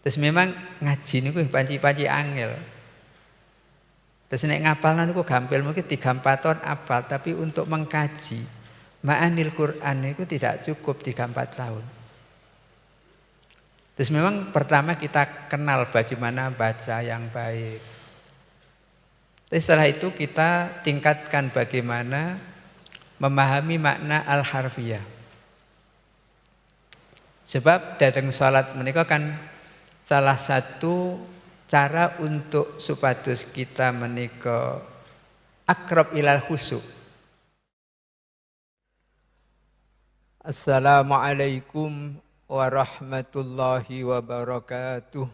Terus memang ngaji niku panci-panci angel. Terus nek ngapalna niku gampil mungkin 3-4 tahun apal, tapi untuk mengkaji ma'anil Quran itu tidak cukup 3-4 tahun. Terus memang pertama kita kenal bagaimana baca yang baik. Terus setelah itu kita tingkatkan bagaimana memahami makna al-harfiyah. Sebab datang salat menika kan salah satu cara untuk supados kita menika akrab ilal khusyuk. Assalamualaikum warahmatullahi wabarakatuh.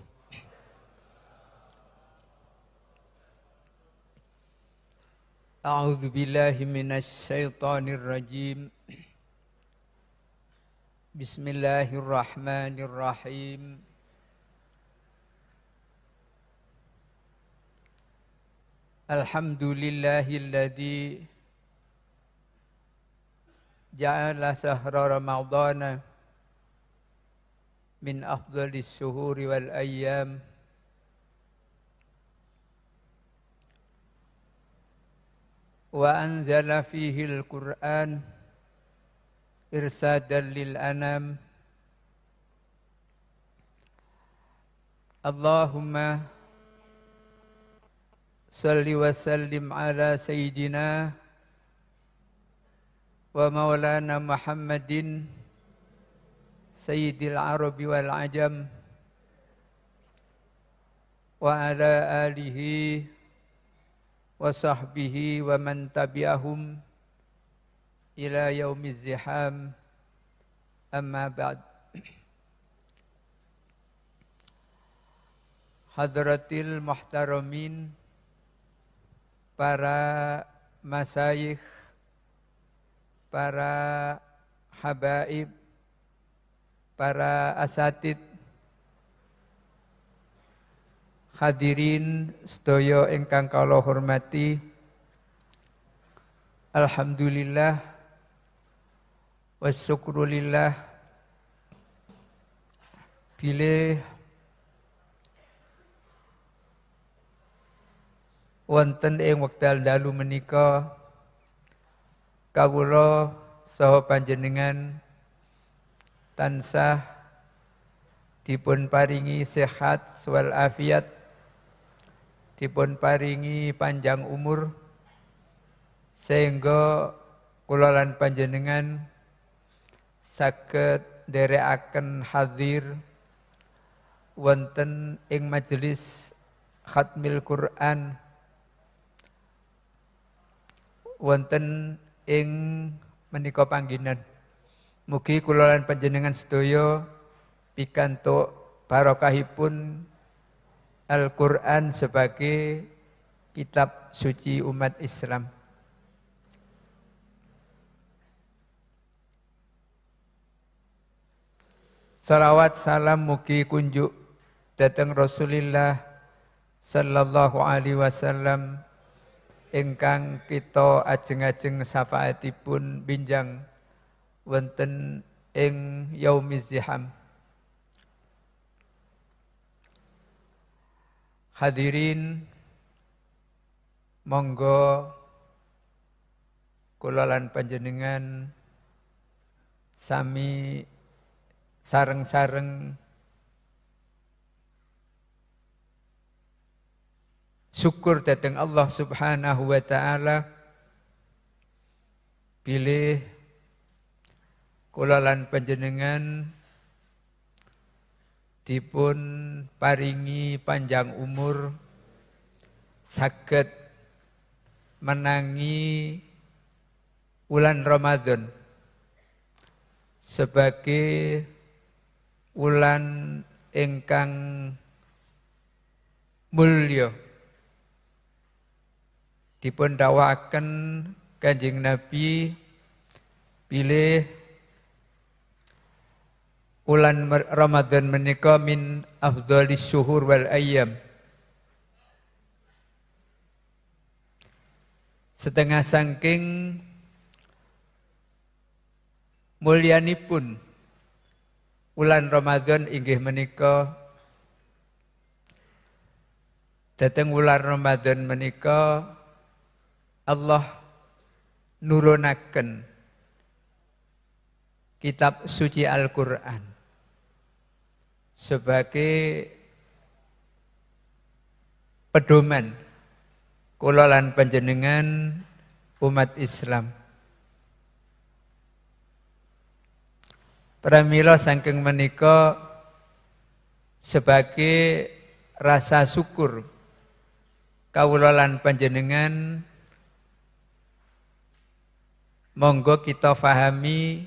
A'udzu billahi minasy syaithanir rajim. Bismillahirrahmanirrahim. Alhamdulillahilladzi ja'ala sahra ramadhana min afdalis syuhuri wal ayyam. Wa anzala fihi al-Qur'an irsadan lil anam. Allahumma salli wa sallim ala sayyidina wa maulana Muhammadin sayyidil arabi wal ajam wa ala alihi wa sahbihi wa man tabi'ahum ila yaumiz ziham, amma ba'd. Hadratil muhtaramin, para masyayikh, para habaib, para asatid, hadirin sedaya ingkang kula hormati. Alhamdulillah wassyukrulillah bilih wonten ing wekdal dalu menika kawula saha panjenengan tansah dipun paringi sehat wal afiat, dipun paringi panjang umur, sehingga kula lan panjenengan saged nderekaken hadir wonten ing majelis khatmil Quran, wonten ing menika panggenan. Mugi kula lan panjenengan sedaya pikantuk barokahipun Al-Quran sebagai kitab suci umat Islam. Salawat salam mugi kunjuk datang Rasulullah sallallahu alaihi wasallam ingkang kita ajeng-ajeng syafaatipun binjang wonten ing yaumiz ziham. Hadirin, monggo kula lan panjenengan sami sareng-sareng syukur dhateng Allah Subhanahu wa taala pilih kula lan panjenengan dipun paringi panjang umur, saged menangi wulan Ramadan sebagai wulan ingkang mulya. Dipun dawuhaken Kanjeng Nabi pilih wulan Ramadan menika min afdhalis syuhur wal ayyam. Setengah saking mulyanipun wulan Ramadan inggih menika Dateng wulan Ramadan menika Allah nurunaken kitab suci Al-Qur'an sebagai pedoman kula lan panjenengan umat Islam. Pramila saking menika sebagai rasa syukur kawula lan panjenengan monggo kita fahami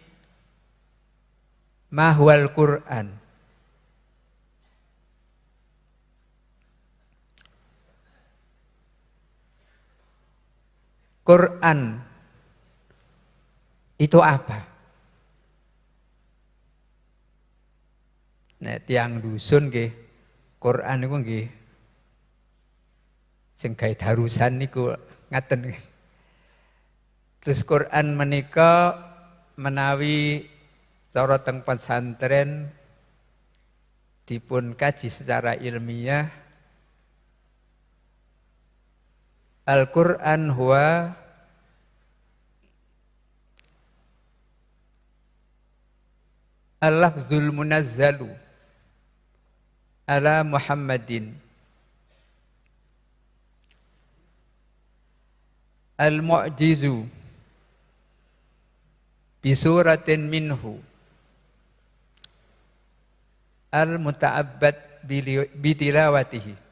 mahwal Quran. Quran itu apa? Nek tiang dusun nggih, Quran niku nggih sing gawe darusan niku ngaten. Terus Quran menika menawi cara teng pesantren dipun kaji secara ilmiah, Al-Quran huwa al-lafzul munazzalu ala Muhammadin al-mu'jizu bisuratin minhu al-muta'abbad bitilawatihi.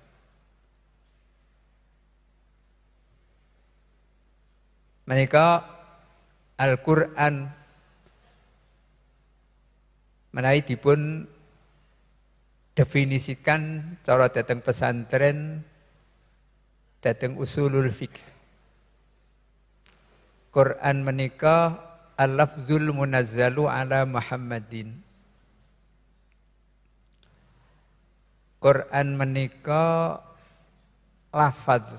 Menika Al-Quran menawi dipun definisikan cara dateng pesantren dateng usulul fiqh. Quran menika al-lafzul munazzalu ala Muhammadin. Quran menika lafaz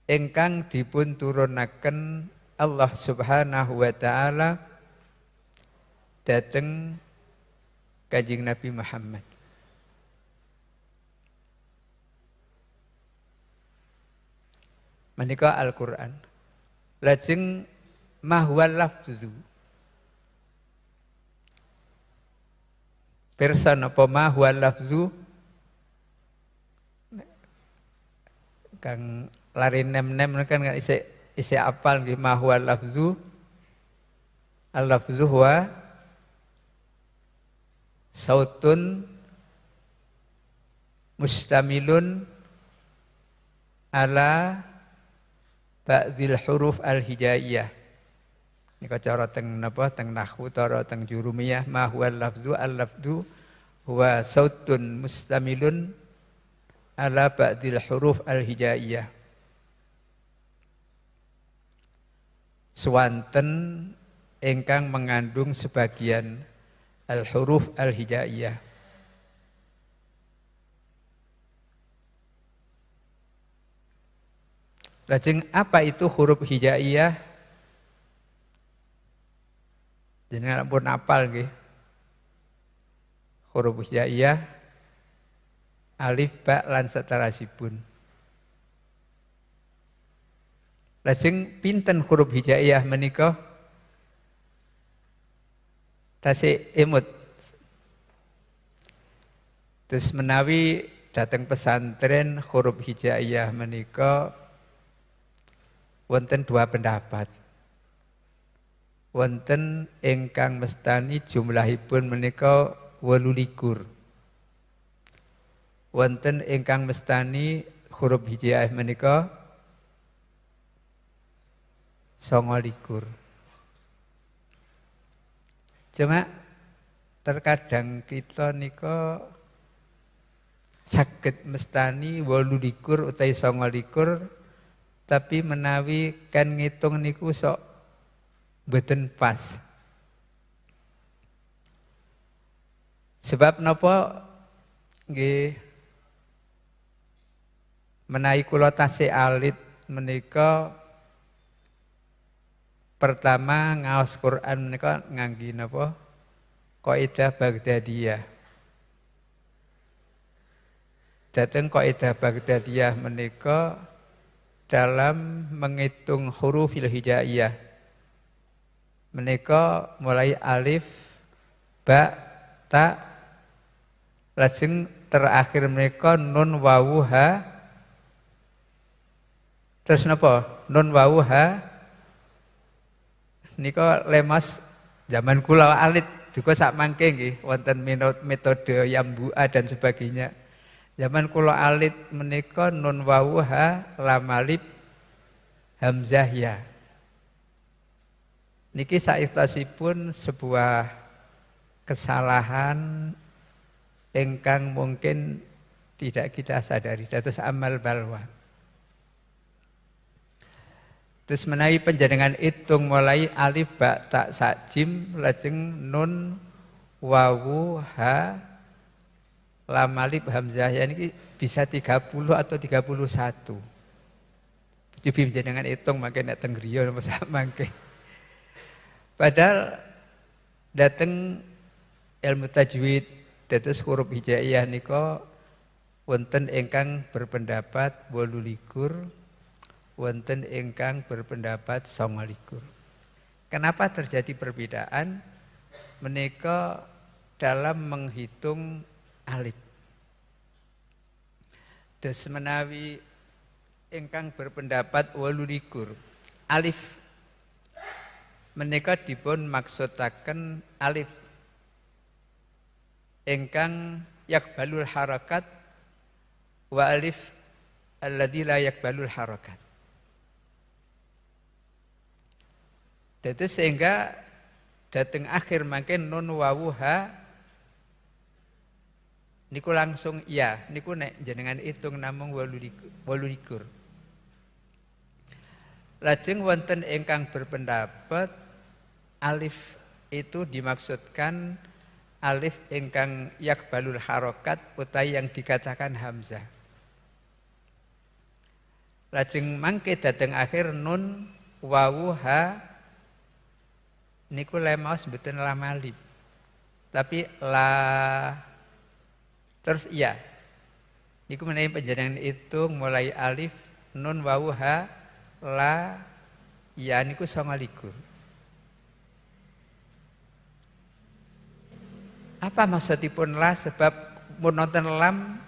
ingkang dipun turunaken Allah Subhanahu wa taala dhateng Kanjeng Nabi Muhammad. Menika Al-Qur'an. Lajeng mahwal lafzu. Pirsa napa mahwal lafzu? Kang lari nem-nem kan isih apal nggih mahwal lafzu. Al-lafzu huwa sautun mustamilun ala ba'dil huruf al-hijaiyah. Nika cara teng napa teng nahwu cara teng jurumiyah ma huwal lafzu al-lafzu huwa sautun mustamilun ala ba'dil huruf al-hijaiyah. Swanten ingkang mengandung sebagian al-huruf al-hijaiyah. Lajeng apa itu huruf hijaiyah? Jenengan pun apal nggih. Huruf hijaiyah alif ba lan saterasipun. Lajeng pinten huruf hijaiyah menika? Tasih imut. Terus menawi datang pesantren huruf hijaiyah menika wonten dua pendapat. Wonten ingkang mestani jumlahipun menika 28. Wonten ingkang mestani huruf hijaiyah menika 29. Cuma terkadang kita nika saged mestani 28 utawi 29 tapi menawi kan ngitung niku sok mboten pas. Sebab napa nggih menawi kula tasih alit menika pertama ngaos Quran menika ngangge napa kaidah Baghdadiyah. Dateng kaidah Baghdadiyah menika dalam menghitung hurufil hijaiyah. Menika mulai alif, ba, ta, lajeng terakhir menika nun wawu ha. Terus napa? Nun wawu ha. Nika lemas zaman kula alit juga sak mangke nggih wonten metode yambua dan sebagainya. Zaman kula alit menika nun wawu ha lam alif hamzah ya. Niki saiktasipun sebuah kesalahan ingkang mungkin tidak kita sadari. Dados amal balwa. Terus menawi panjenengan hitung mulai alif ba ta sa jim lajeng nun wawu ha lam alif hamzah ya niki bisa 30 atau 31. Cobi panjenengan hitung mangke nek teng griya napa sak mangke. Padahal dateng ilmu tajwid dados huruf hijaiyah nika wonten ingkang berpendapat 28, wonten ingkang berpendapat 29. Kenapa terjadi perbedaan? Menika dalam menghitung alif. Des menawi ingkang berpendapat 28 alif menika dipun maksudaken alif ingkang yakbalul harakat wa alif alladzi la yakbalul harakat. Dadi sehingga dateng akhir mangke nun wawu ha niku langsung ya, niku nek jenengan hitung namung 28. Lajeng wonten ingkang berpendapat alif itu dimaksudkan alif ingkang yakbalul harokat utawi yang dikatakan hamzah. Lajeng mangke dateng akhir nun wawu ha niku lemaos mboten lam alif. Tapi la terus iya. Niku menawi panjenengan hitung mulai alif nun wawu ha la ya niku 29. Apa maksudipun la? Sebab mun nonton lam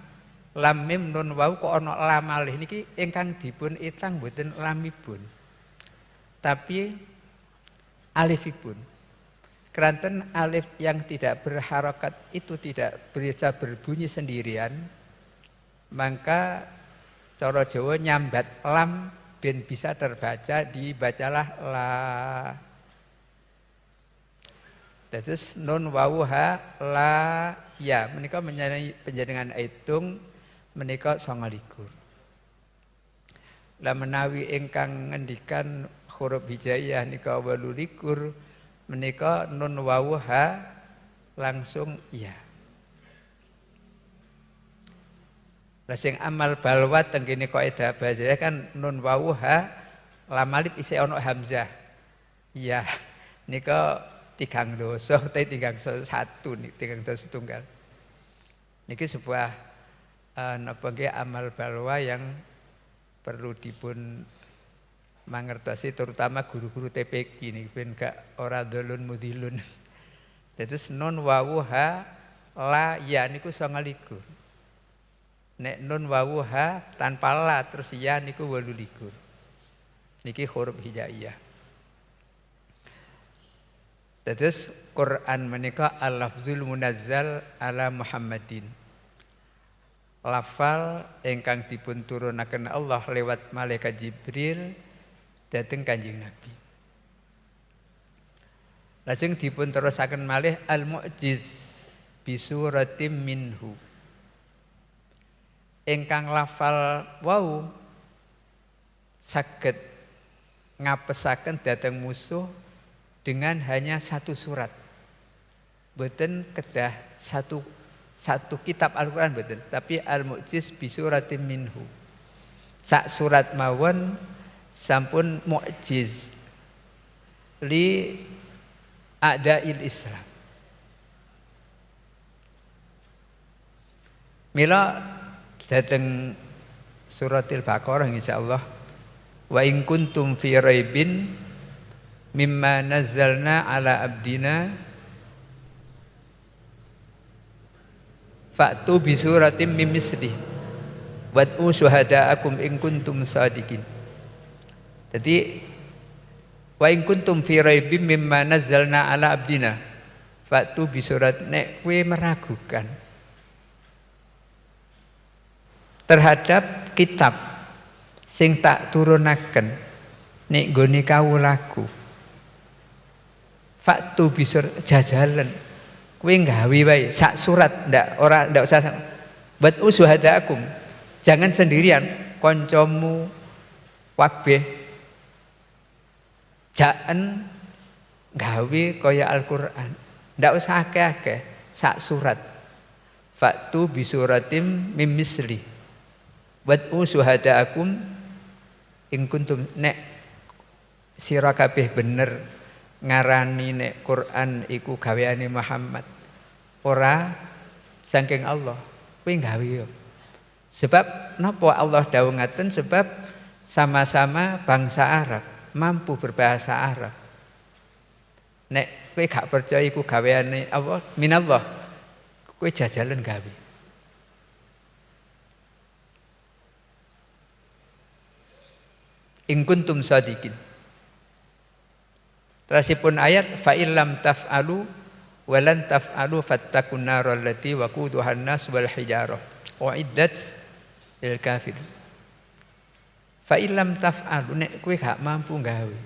mim nun wawu kok ana lam alif niki ingkang dipun itang mboten lamipun. Tapi alifipun. Keranten alif yang tidak berharokat itu tidak bisa berbunyi sendirian, maka cara Jawa nyambat lam ben bisa terbaca dibacalah la. Terus nun wawu ha la ya menika panjenengan hitung menika 29. Lah menawi ingkang ngendikan huruf hijaiyah nika 28 menika nun wawu ha langsung iya. Lah sing amal balwa teng kene kaidah bahasa kan nun wawu ha lam alif isih ana hamzah. Iya. Nika 3 dosa utawi 3 satu nih 3 dosa tunggal. Niki sebuah napa nggih amal balwa yang perlu dipun mangertosi terutama guru-guru TPQ ini ben gak ora dolun mudilun. Terus nun wawu ha la ya niku 29. Nek nun wawu ha tanpa la terus ya niku 28. Niki huruf hijaiyah. Terus Quran menika al-lafzul munazzal ala Muhammadin. Lafal ingkang dipun turunaken Allah lewat malaikat Jibril dateng Kanjeng Nabi. Lajeng dipun terusaken malih al-mu'jiz bisuratim minhu. Ingkang lafal wau saged ngapesaken dhateng musuh dengan hanya 1 surat. Boten kedah satu kitab Al-Qur'an boten, tapi al-mu'jiz bisuratim minhu. Sak surat mawon sampun mu'jiz li a'da'il Islam. Mila Dateng suratil Baqarah insyaallah. Wa in kuntum fi raibin mimma nazzalna ala abdina fa'tu bi suratim mim misli wad'u syuhada'akum in kuntum shadiqin. Jadi wa in kuntum fi raibin mimma nazzalna ala abdina fa'tu bi surat, nek kowe meragukan terhadap kitab sing tak turunaken nek nggone kawulaku, faktu bisur jajalan kowe gawe wae sak surat, ndak usah buat usuhadakum, jangan sendirian, koncomu kabeh jaen gawe kaya Al-Qur'an, ndak usah akeh-akeh, sak surat, faktu bisuratim mim misli wad'u syuhada'akum in kuntum, nek sira kabeh bener ngarani nek Quran iku gaweane Muhammad ora saking Allah, kowe gawe yo. Sebab napa Allah dawuh ngaten, sebab sama-sama bangsa Arab, mampu berbahasa Arab. Nek kowe gak percaya iku gaweane Allah minallah, kowe jajalan gawe. In kuntum shadiqin. Terusipun ayat fa illam taf'alu wa lan taf'alu fattaqun naral lati waquduhan nas wal hijarah uiddat lil kafir. Fa illam taf'alu, nek kowe gak mampu gawe.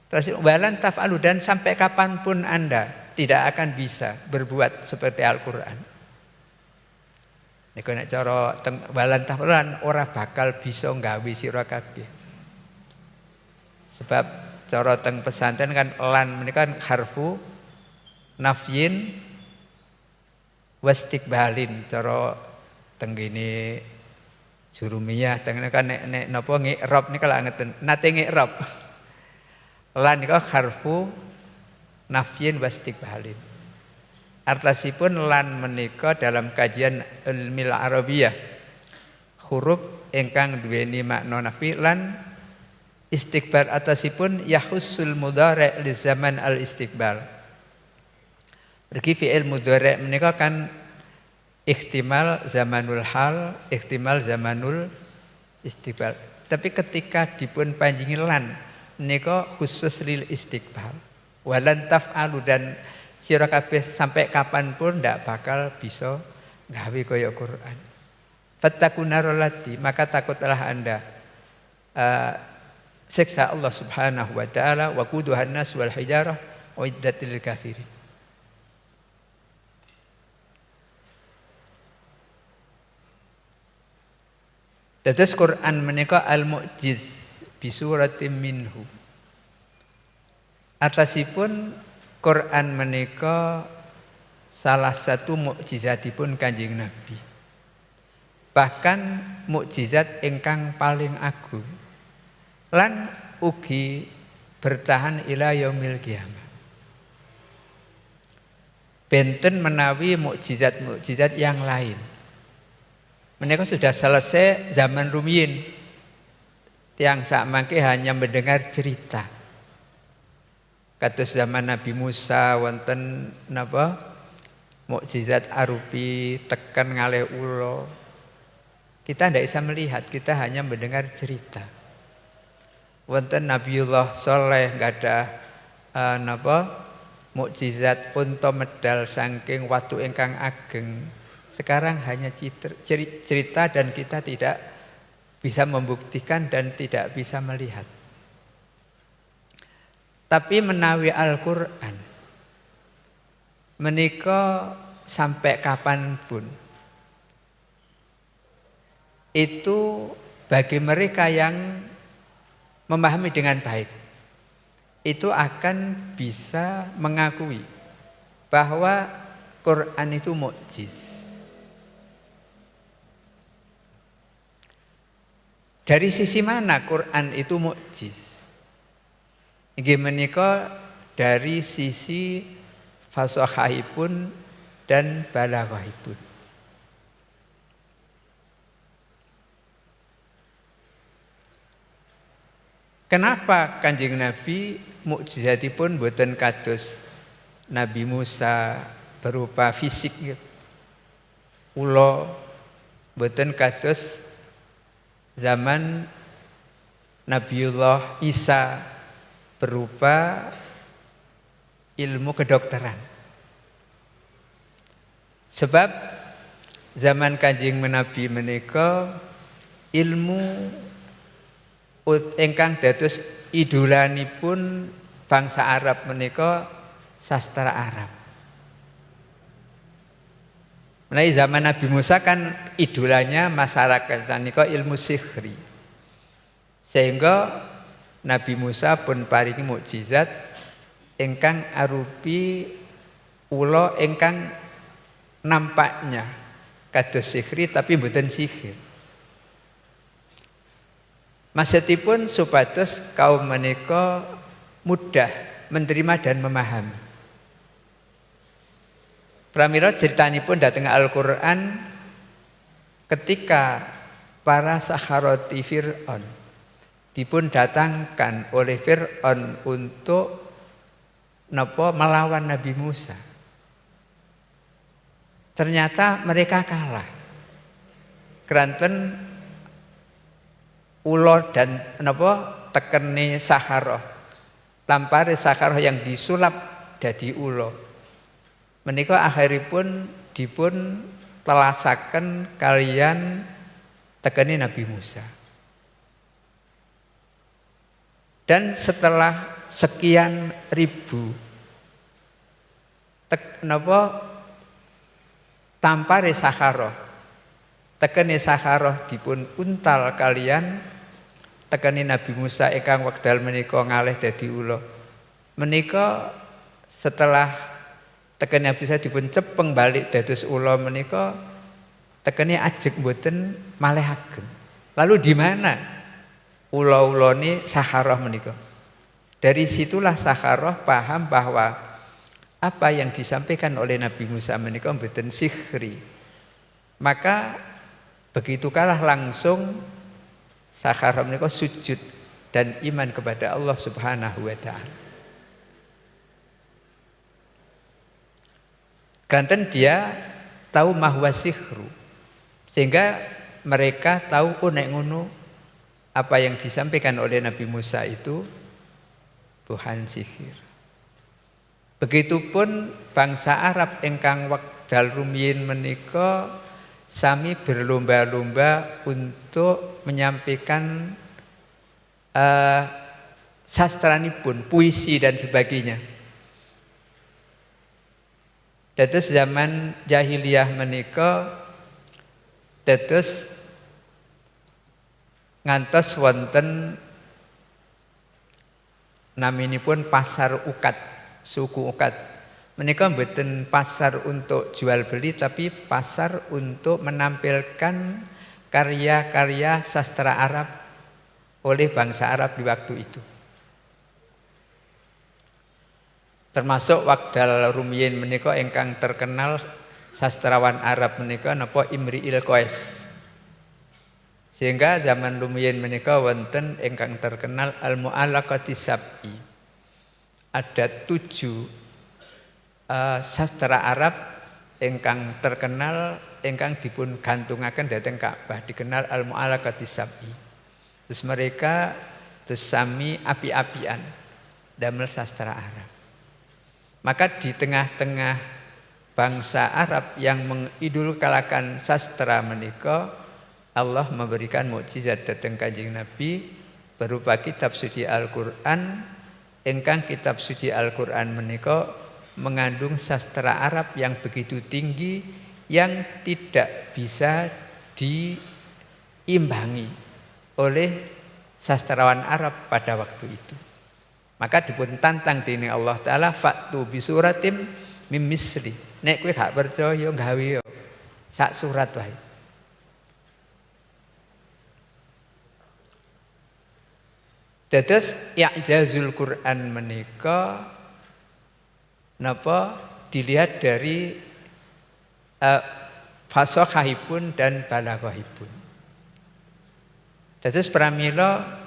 Terus wa lan taf'alu, dan sampai kapanpun Anda tidak akan bisa berbuat seperti Al-Qur'an. Nek nek cara wa lan taf'alu ora bakal bisa gawe sira kabeh. Sebab cara teng pesantren kan lan menika kan harfu nafyin wastiqbalin, cara teng gini jurumiyah teng kan nek napa ngi'rab nika lak ngeten nate ngi'rab. Lan nika harfu nafyin wastiqbalin. Artasipun lan menika dalam kajian ilmil arabiyah huruf ingkang duweni makna nafi lan istiqbal atasipun yahussul mudhari' li zaman al istiqbal. Berarti fi'il mudhari' menika kan ihtimal zamanul hal, ihtimal zamanul istiqbal. Tapi ketika dipun panjingi lan menika khusus lil istiqbal. Walan taf'alu, dan sira kabeh sampai kapanpun ndak bakal bisa gawe kaya Quran. Fattakunarallati, maka takutlah Anda siksa Allah Subhanahu wa taala wa quduhan nas wal hijarah uiddatil kafirin. Dados Quran menika al-mu'jiz bi suratin minhu. Atasipun Quran menika salah satu mukjizatipun Kanjeng Nabi. Bahkan mukjizat ingkang paling agung. Lan ugi bertahan ila yaumil qiyamah. Benten menawi mukjizat-mukjizat yang lain. Menika sudah selesai zaman rumiyin. Tiang sakmangke hanya mendengar cerita. Kados zaman Nabi Musa wonten napa? Mukjizat arupi tekan ngalih ula. Kita tidak bisa melihat, kita hanya mendengar cerita. Wonten Nabiullah Saleh gadah napa mukjizat unta medal saking watu ingkang ageng. Sekarang hanya cerita dan kita tidak bisa membuktikan dan tidak bisa melihat. Tapi menawi Al-Qur'an menika sampai kapanpun itu bagi mereka yang memahami dengan baik, itu akan bisa mengakui bahwa Quran itu mukjiz. Dari sisi mana Quran itu mukjiz? Inggih menika dari sisi fasahahipun dan balaghahipun. Kenapa Kanjeng Nabi mukjizatipun boten kados Nabi Musa berupa fisik gitu. Ula boten kados zaman Nabiullah Isa berupa ilmu kedokteran. Sebab zaman Kanjeng Nabi menika ilmu ingkang dados idolanipun bangsa Arab menika sastra Arab. Mulai zaman Nabi Musa kan idolanya masyarakat menika ilmu sihri. Sehingga Nabi Musa pun paringi mukjizat ingkang arupi ula ingkang nampaknya kados sihri tapi mboten sihir. Maksudipun supados kaum menika mudah menerima dan memahami. Pramila ceritanipun dhateng Al-Qur'an ketika para sakharati Fir'aun dipun datangkan oleh Fir'aun untuk melawan Nabi Musa. Ternyata mereka kalah. Keranten ulo dan tekeni Sakharoh, tampare Sakharoh yang disulap dadi ulo. Menika akhiripun dipun telasaken kalian tekeni Nabi Musa. Dan setelah sekian ribu tampare Sakharoh, tekeni Sakharoh dipun untal kalian tekeni Nabi Musa ingkang wekdal menika ngalih dadi ula. Menika setelah tekeni Nabi Musa dipun cepeng balik dados ula menika tekeni ajeg mboten malih ageng. Lalu di mana ula-ulane Sakharoh menika? Dari situlah Sakharoh paham bahwa apa yang disampaikan oleh Nabi Musa menika mboten sihri. Maka begitu kalah langsung Sakharoh menika sujud dan iman kepada Allah Subhanahu wa taala. Kanten dia tahu mahwa sihru. Sehingga mereka tahu nek ngono apa yang disampaikan oleh Nabi Musa itu bukan sihir. Begitupun bangsa Arab ingkang wekdal rumiyin menika sami berlomba-lomba untuk menyampaikan sastranipun, puisi dan sebagainya. Dados zaman jahiliyah menika dados ngantos wonten naminipun pasar ukat, suku ukat. Menika mboten pasar untuk jual beli tapi pasar untuk menampilkan karya-karya sastra Arab oleh bangsa Arab di waktu itu. Termasuk wekdal rumiyin menika ingkang terkenal sastrawan Arab menika napa Imri'il Qais. Sehingga zaman rumiyin menika wonten ingkang terkenal Al-Mu'allaqatis Sab'i. Ada 7 sastra Arab ingkang terkenal ingkang dipun gantungaken dhateng Ka'bah dikenal Al-Mu'allaqatis Sab'i. Terus mereka sami api-apian damel sastra Arab. Maka di tengah-tengah bangsa Arab yang mengidolakan sastra menika Allah memberikan mukjizat dhateng Kanjeng Nabi berupa kitab suci Al-Qur'an ingkang kitab suci Al-Qur'an menika mengandung sastra Arab yang begitu tinggi yang tidak bisa diimbangi oleh sastrawan Arab pada waktu itu. Maka dipun tantang dening Allah taala fa'tu bi suratim mim misli. Nek kowe gak percaya gawe yo sak surat wae. Dados i'jazul Quran menika napa dilihat dari fasohahipun dan balaghahipun. Dados pramila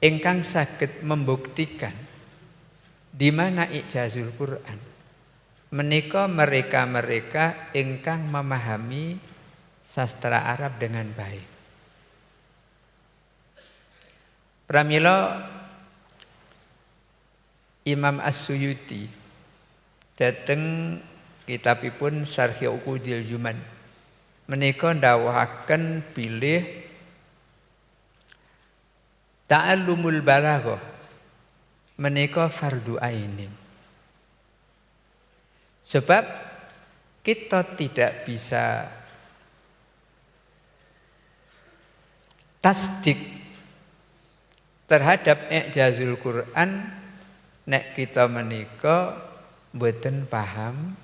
ingkang saged membuktikan di mana ijazul Quran menika mereka-mereka ingkang memahami sastra Arab dengan baik. Pramila Imam As-Suyuti dateng kitabipun Syarh Uqudil Juman menika ndawuhaken bilih ta'allumul balaghah menika fardu ainin. Sebab kita tidak bisa tasdik terhadap i'jazul Quran nek kita menika mboten paham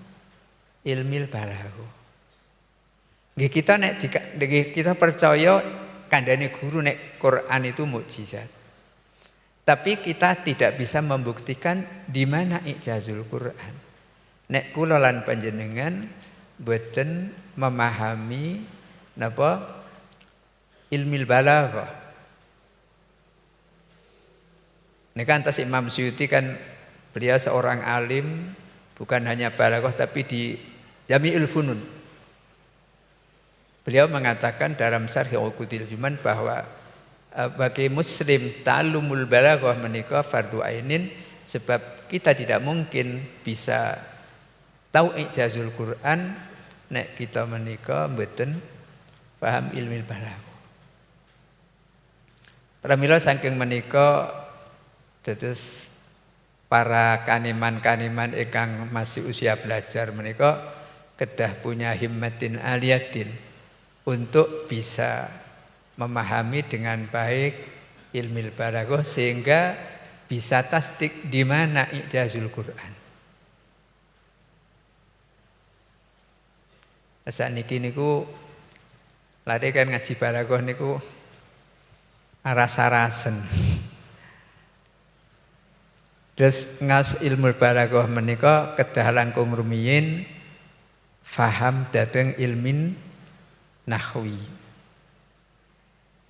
ilmil balaghah. Nggih kita percaya kandhane guru nek Quran itu mukjizat. Tapi kita tidak bisa membuktikan di mana i'jazul Quran. Nek kula lan panjenengan mboten memahami napa ilmil balaghah. Nek antas Imam Suyuti kan beliau seorang alim bukan hanya balaghah tapi di Jami'ul Funun. Beliau mengatakan dalam Syarh Uqudil Juman bahwa bagi muslim ta'allumul balaghah menika fardu ainin sebab kita tidak mungkin bisa tahu ijazul Quran nek kita menika mboten paham ilmil balaghah. Pramila saking menika dados para kaniman-kaniman ingkang masih usia belajar menika kedah punya himmatin aliyatin untuk bisa memahami dengan baik ilmil balaghah sehingga bisa tasdik di mana ijazul Quran. Saniki niku lare kan ngaji balaghah niku aras-arasen. Terus ngas ilmu balaghah menika kedah langkung rumiyin faham dhateng ilmin nahwi.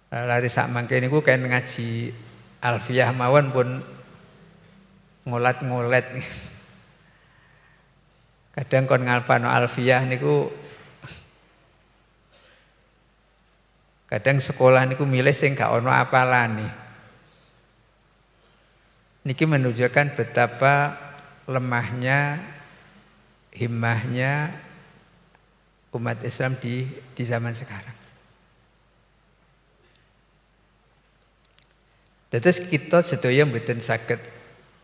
Lari sak mangke niku kan ngaji alfiyah mawon pun ngolat-ngolet. Kadang kon ngalpano alfiyah niku kadang sekolah niku milih sing gak ono apalane. Niki menunjukkan betapa lemahnya himmahnya umat Islam di zaman sekarang. Terus kita sedaya mboten saged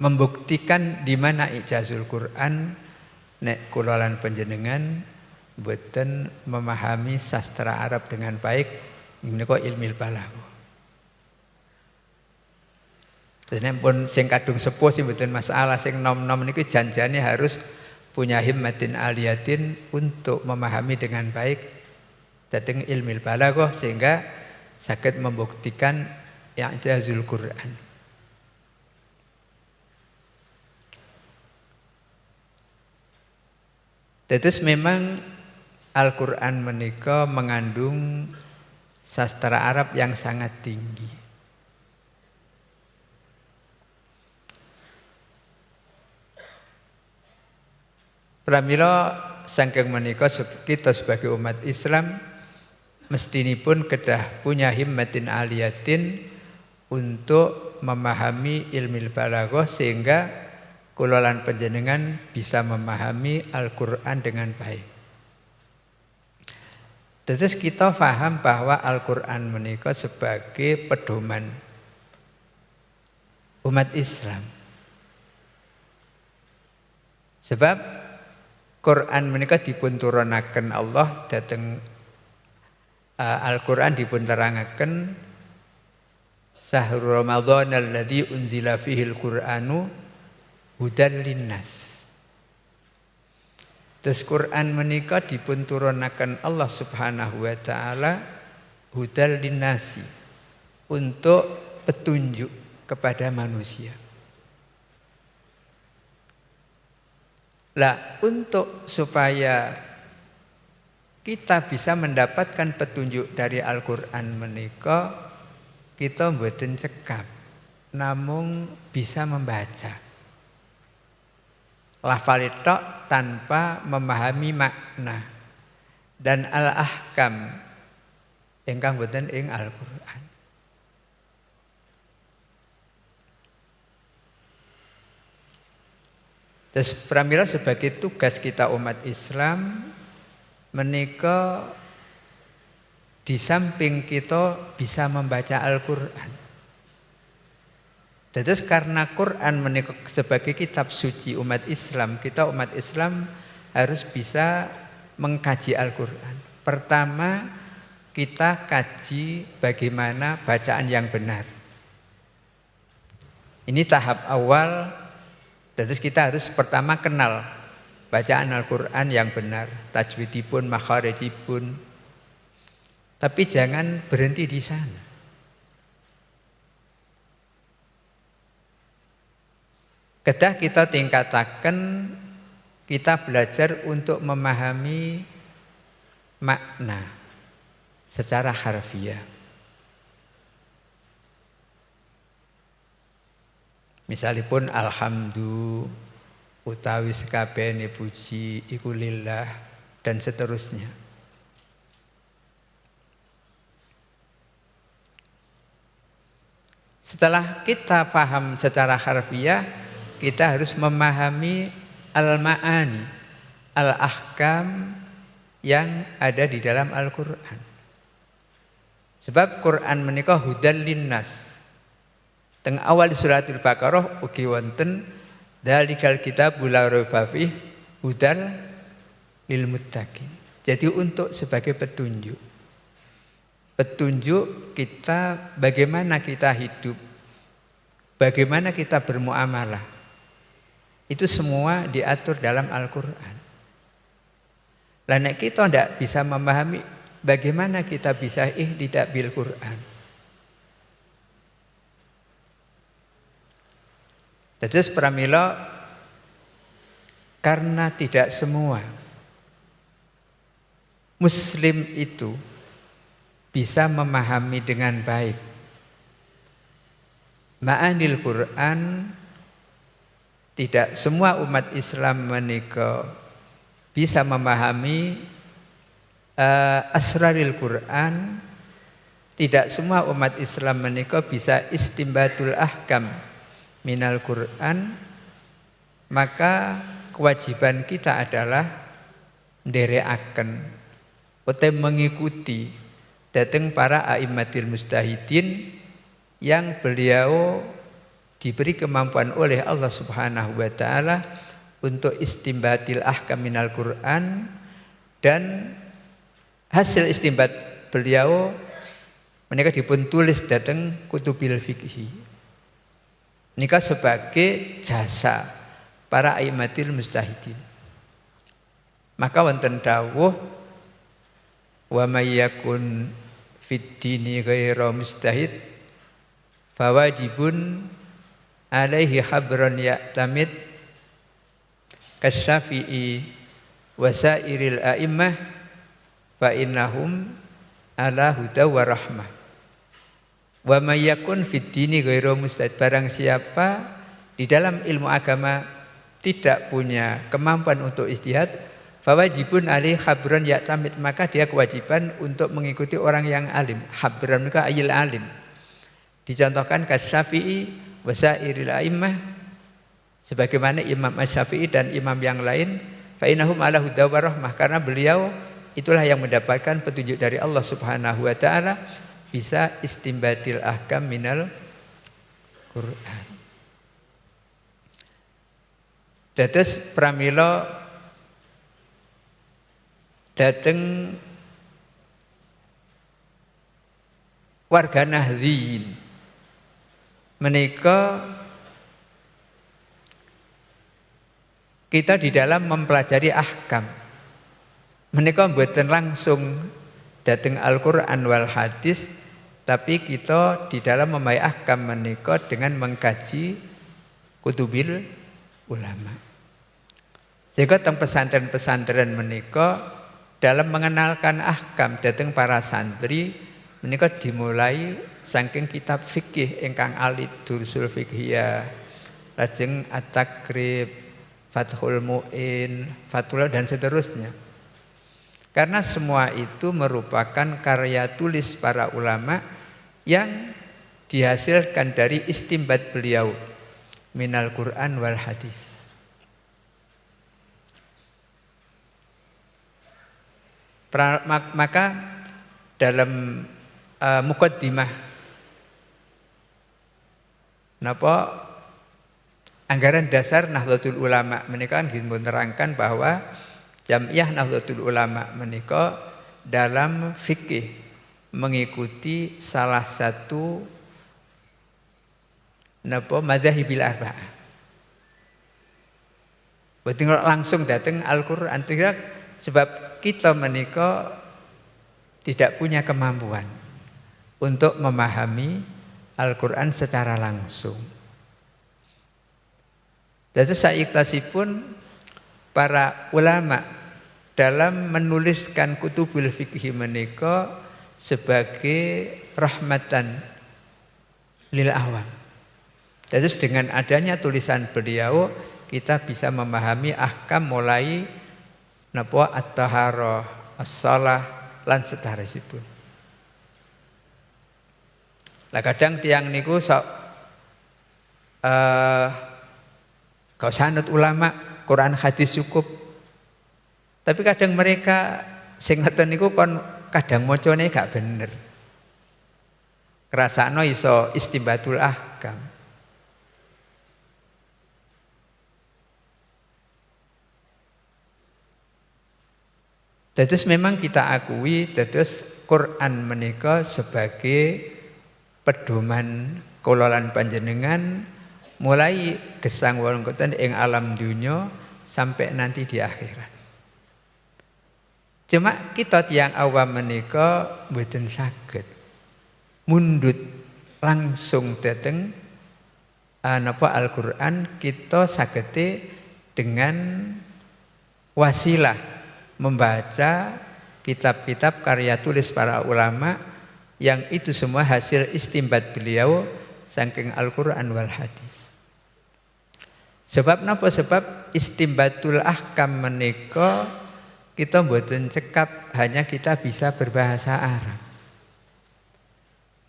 membuktikan di mana ijazul Quran nek kula lan panjenengan mboten memahami sastra Arab dengan baik menika ilmil balaghah. Terus nek pun sing kadung sepuh sing mboten masalah sing nom-nom niku janjane harus punya himmatin aliyatin untuk memahami dengan baik dhateng ilmil balaghah sehingga saged membuktikan i'jazul Quran. Terus memang Al-Quran menika mengandung sastra Arab yang sangat tinggi. Pramila saking menika kita sebagai umat Islam mestinipun kedah punya himmatin aliyatin untuk memahami ilmil balaghah sehingga kula lan panjenengan bisa memahami Al-Qur'an dengan baik. Terus kita paham bahwa Al-Qur'an menika sebagai pedoman umat Islam. Sebab Quran menika dipun turunaken Allah dhateng Al-Qur'an dipun terangaken Syahrul Ramadan alladzi unzila fihil Qur'anu hudan linnas. Terus Quran menika dipun turunaken Allah Subhanahu wa taala hudan linnasi untuk petunjuk kepada manusia. Lah untuk supaya kita bisa mendapatkan petunjuk dari Al-Qur'an menika kita mboten cekap. namung bisa membaca. Lafal tok tanpa memahami makna. Dan al-ahkam ingkang boten ing Al-Qur'an. Terus pramila sebagai tugas kita umat Islam menika di samping kita bisa membaca Al-Qur'an. Terus karena Quran menika sebagai kitab suci umat Islam, kita umat Islam harus bisa mengkaji Al-Qur'an. Pertama, kita kaji bagaimana bacaan yang benar. Ini tahap awal, terus kita harus pertama kenal bacaan Al-Qur'an yang benar, tajwidipun, makharijipun. Tapi jangan berhenti di sana. Kedah kita tingkataken, kita belajar untuk memahami makna secara harfiah. Misalipun alhamdulillah utawi sekabehane puji iku lillah dan seterusnya. Setelah kita paham secara harfiah, kita harus memahami al-ma'ani, al-ahkam yang ada di dalam Al-Qur'an. Sebab Quran menika hudan linnas. Teng awal suratul Baqarah ugi wonten dzalikal kitabul la raiba fih hudal lil muttaqin. Jadi untuk sebagai petunjuk. Petunjuk kita bagaimana kita hidup, bagaimana kita bermuamalah. Itu semua diatur dalam Al-Qur'an. Lah nek kita ndak bisa memahami bagaimana kita bisa ihtidak bil Qur'an. Terus pramila karena tidak semua muslim itu bisa memahami dengan baik ma'anil Qur'an. Tidak semua umat Islam menika bisa memahami asraril Quran. Tidak semua umat Islam menika bisa istimbatul ahkam minal Quran. Maka kewajiban kita adalah nderekaken utawa mengikuti dateng para a'immatil mujtahidin yang beliau diberi kemampuan oleh Allah Subhanahu wa taala untuk istimbatil ahkam minal Quran, dan hasil istimbat beliau menika dipun tulis dateng kutubil fikhi. Nika sebagai jasa para a'immatil mujtahidin. Maka wonten dawuh wa may yakun fid dini ghairu mujtahid fawajibun alaihi habron ya'tamid kasyafi'i wasairil a'immah fa innahum ala huda wa rahmah. Wa may yakun fid dini ghairu mustahid, barang siapa di dalam ilmu agama tidak punya kemampuan untuk ijtihad, fawajibun alaihi habron ya'tamid, maka dia kewajiban untuk mengikuti orang yang alim. Habron itu ayil alim. Dicontohkan kasyafi'i wasairil a'immah, sebagaimana Imam Asy-Syafi'i dan imam yang lain, fa innahum ala huda wa rahmah, karena beliau itulah yang mendapatkan petunjuk dari Allah Subhanahu wa taala, bisa istimbatil ahkam minal Quran. Dados pramila dateng warga Nahdliyin menika kita di dalam mempelajari ahkam menika mboten langsung dateng Al-Qur'an wal hadis, tapi kita di dalam memahami ahkam menika dengan mengkaji kutubil ulama. Sehingga teng pesantren-pesantren menika dalam mengenalkan ahkam dateng para santri menika dimulai saking kitab fikih ingkang alit Durusul Fiqhiyah, lajeng At-Takrib, Fathul Mu'in, Fathul dan seterusnya. Karena semua itu merupakan karya tulis para ulama yang dihasilkan dari istimbat beliau minal Quran wal hadis. Maka dalam muqaddimah napa anggaran dasar Nahdlatul Ulama menika kan menerangkan bahwa Jam'iyah Nahdlatul Ulama menika dalam fikih mengikuti salah satu napa mazhabil arba'ah. Boten langsung datang Al-Qur'an sebab kita menika tidak punya kemampuan untuk memahami Al-Qur'an secara langsung. Jadi saiktasipun para ulama dalam menuliskan kutubul fikih menika sebagai rahmatan lil awam. Jadi dengan adanya tulisan beliau kita bisa memahami ahkam mulai napa at-taharah, as-shalah lan setarisipun. Lah kadang tiang niku sok kau sanut ulama Quran hadis cukup. Tapi kadang mereka sing ngoten niku kon kadang macane gak bener. Kerasakno iso istimbatul ahkam. Dados memang kita akui dados Quran menika sebagai pedoman kula lan panjenengan mulai gesang wewengkoten ing alam dunya sampai nanti di akhirat. Cuma kita tiang awam menika mboten saged mundut langsung dateng napa Al-Qur'an, kita sagete dengan wasilah membaca kitab-kitab karya tulis para ulama yang itu semua hasil istimbat beliau saking Al-Qur'an wal hadis. Sebab napa? Sebab istimbatul ahkam menika kita mboten cekap hanya kita bisa berbahasa Arab.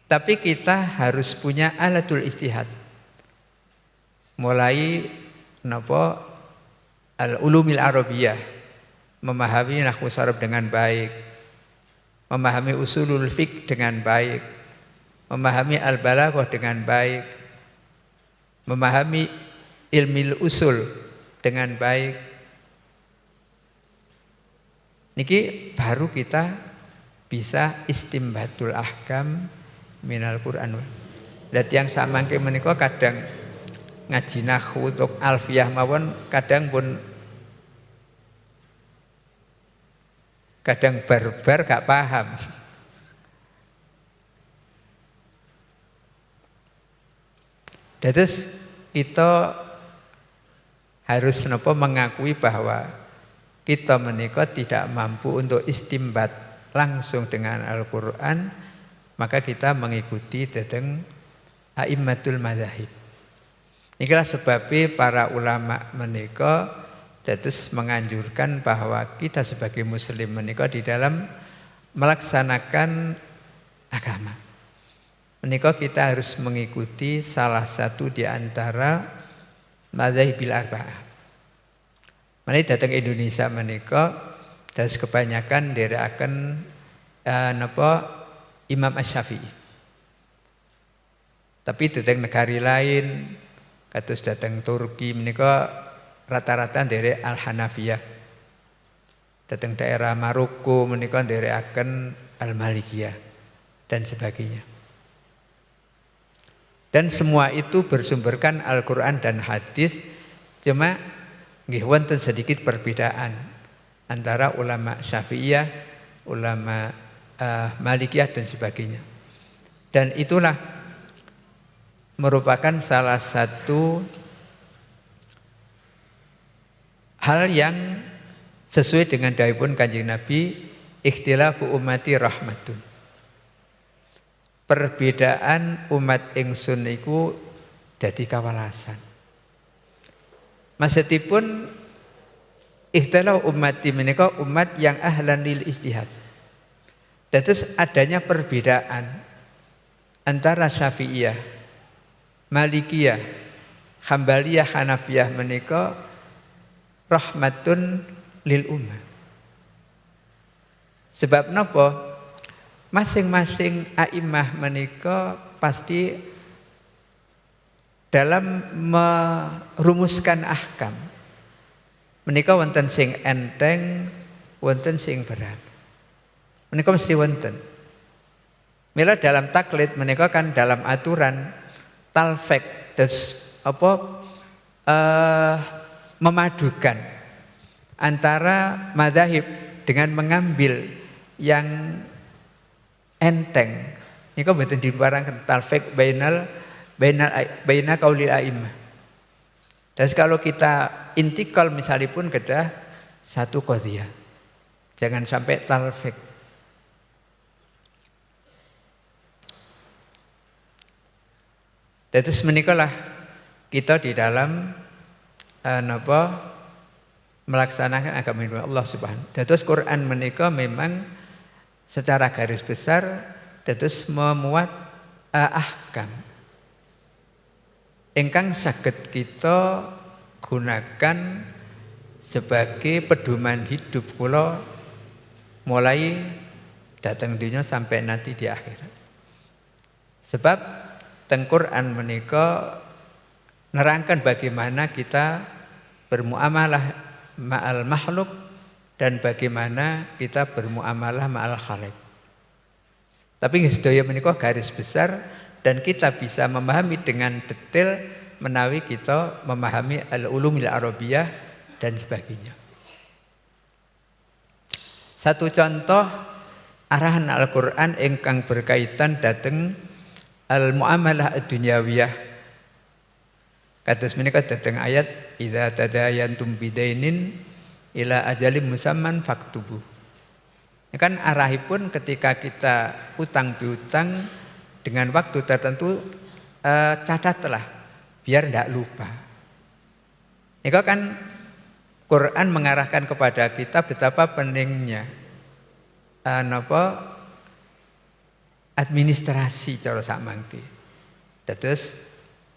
Tapi kita harus punya alatul istihad. Mulai napa al-ulumil arabiyah, memahami nahwu sharaf dengan baik, memahami usulul fiqh dengan baik, memahami al-balaghah dengan baik, memahami ilmil usul dengan baik. Niki baru kita bisa istimbatul ahkam minal Qur'an. Lah tiyang samangke menika kadang ngaji nahwu untuk alfiyah mawon kadang pun kadang barbar gak paham. Terus kita harus mengakui bahwa kita menika tidak mampu untuk istimbat langsung dengan Al-Qur'an, maka kita mengikuti dateng a'immatul madzhab. Inilah sebabnya para ulama menika dados menganjurkan bahwa kita sebagai muslim menika di dalam melaksanakan agama menika kita harus mengikuti salah satu di antara mazhabil arba'ah. Menika datang Indonesia menika dados kebanyakan nderekaken napa Imam Asy-Syafi'i. Tapi datang negara lain kados datang Turki menika rata-rata nderek Al-Hanafiyah. Datang daerah Maroko menika nderekaken Al-Malikiyah dan sebagainya. Dan semua itu bersumberkan Al-Qur'an dan hadis, cuma nggih wonten sedikit perbedaan antara ulama Syafi'iyah, ulama Malikiyah dan sebagainya. Dan itulah merupakan salah satu hal yang sesuai dengan dawuhipun Kanjeng Nabi, ikhtilafu ummati rahmatun. perbedaan umat ingsun iku dadi kawalasan. Maksudipun ikhtilaf ummati menika umat yang ahlan lil ijtihad. Terus adanya perbedaan antara Syafi'iyah, Malikiyah, Hambaliyah, Hanafiyah menika rahmatun lil ummah. Sebab napa? Masing-masing a'immah menika pasti dalam merumuskan ahkam menika wonten sing enteng, wonten sing berat. Menika mesti wonten. Mila dalam taklid menika kan dalam aturan talfek terus memadukan antara madzhab dengan mengambil yang enteng. Niku mboten dibarangken talfik baina qaulil a'immah. Dan kalau kita intikal misalipun kedah satu qadhiyah. Jangan sampai talfik. Terus menikalah kita di dalam melaksanakan agama Allah Subhanahu. Terus Quran menika memang secara garis besar terus memuat ahkam ingkang saged kita gunakan sebagai pedoman hidup kula mulai datang dunia sampai nanti di akhirat. Sebab teng Quran menika nerangkan bagaimana kita bermuamalah ma'al makhluk dan bagaimana kita bermuamalah ma'al khaliq. Tapi sedaya menika garis besar dan kita bisa memahami dengan detail menawi kita memahami al-ulumil arabiyah dan sebagainya. Satu contoh arahan Al-Qur'an ingkang berkaitan dhateng al-muamalah ad-dunyawiyah. Kados menika dhateng ayat idza tadayantum bidainin ila ajalin musamman faktubu. Ini kan arahipun ketika kita utang piutang dengan waktu tertentu catatlah biar tidak lupa. Ini kan Quran mengarahkan kepada kita betapa pentingnya administrasi cara sakmangke. Terus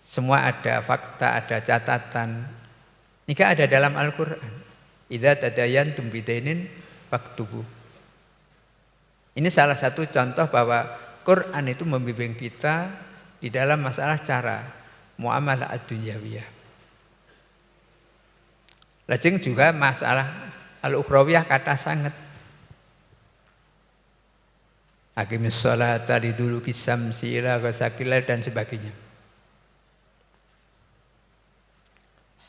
semua ada fakta, ada catatan. Ini ada dalam Al-Qur'an. Idza tadayantum bidainin faktubu. Ini salah satu contoh bahwa Quran itu membimbing kita di dalam masalah cara muamalah ad-dunyawiyah. Lajeng juga masalah al-ukhrawiyah kata sangat. Aqimis sholata liduluki syamsi ila ghasaqil lail dan sebagainya.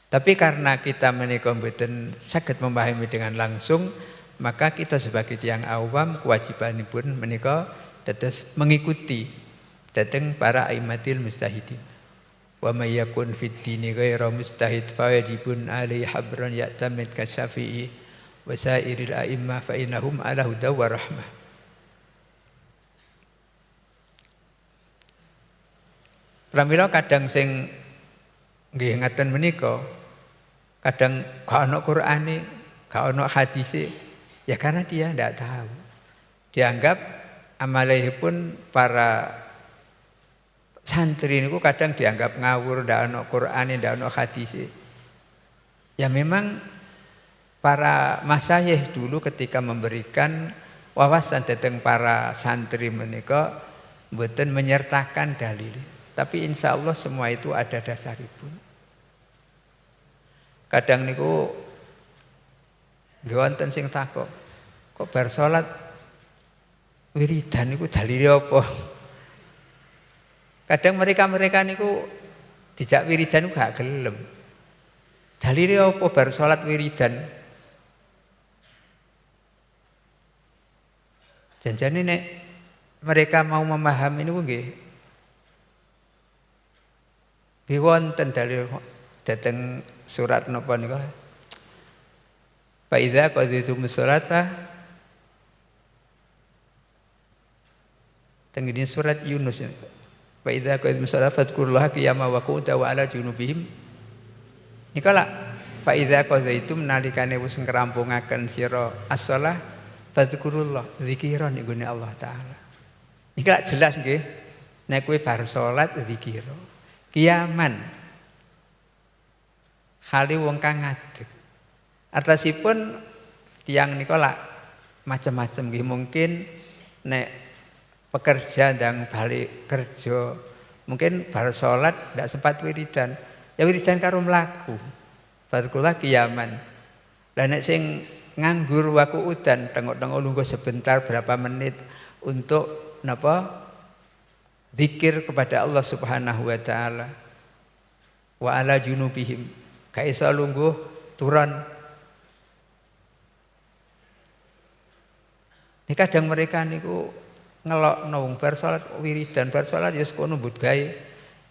Tapi karena kita menika mboten saged memahami dengan langsung, maka kita sebagai tiyang awam kewajibanipun menika dados mengikuti dhateng para aimatil mustahidin. Wa may yakun fid dini ghairu mustahid fa wajibun alaihi habran ya'tamid ka Syafi'i wa sairil a'immah fa innahum ala huda wa rahmah. Pramila kadang sing nggih ngaten menika kadang gak ana Qur'ane, gak ana hadise, ya karena dia tidak tahu. Dianggap amalihipun para santri niku kadang dianggap ngawur, ndak ana Qur'ane, ndak ana hadise. Ya memang para masyayikh dulu ketika memberikan wawasan dhateng para santri menika mboten menyertakan dalil. Tapi insya Allah semua itu ada dasaripun. Kadang niku wonten sing takok, kok bar salat wiridan niku dalile apa? Kadang mereka niku dijak wiridan niku gak gelem. Dalile apa bar salat wiridan? Janjane nek mereka mau memahami niku nggih wonten dalil dhateng surat napa nika? Fa idza qadaytumus sholata Tengene surat Yunus. Wa idza qad musalla fadkurullaha qiyaman wa qu'udan wa ala junubihim. Nikola fa idza qadaitum nalikane wis ngrampungaken sira as-shalah fadkurullah zikira ning gone Allah taala. Iki lak jelas nggih. Nek kowe bar salat zikira. Qiyaman hale wong kang ngadeg. Artosipun tiyang nika lak macam-macam nggih, mungkin nek pekerja ndang balik kerja mungkin bar salat ndak sempat wiridan. Ya wiridan karo mlaku. Fadkurullah qiyaman. Lah nek sing nganggur waku udan tengok-tengok lungguh sebentar berapa menit untuk napa? Zikir kepada Allah Subhanahu wa taala. Wa ala junubihim. Kaisa lungguh turun. Ini kadang mereka niku ngelokno wong bar salat wiridan, bar salat ya kono mbut gawe.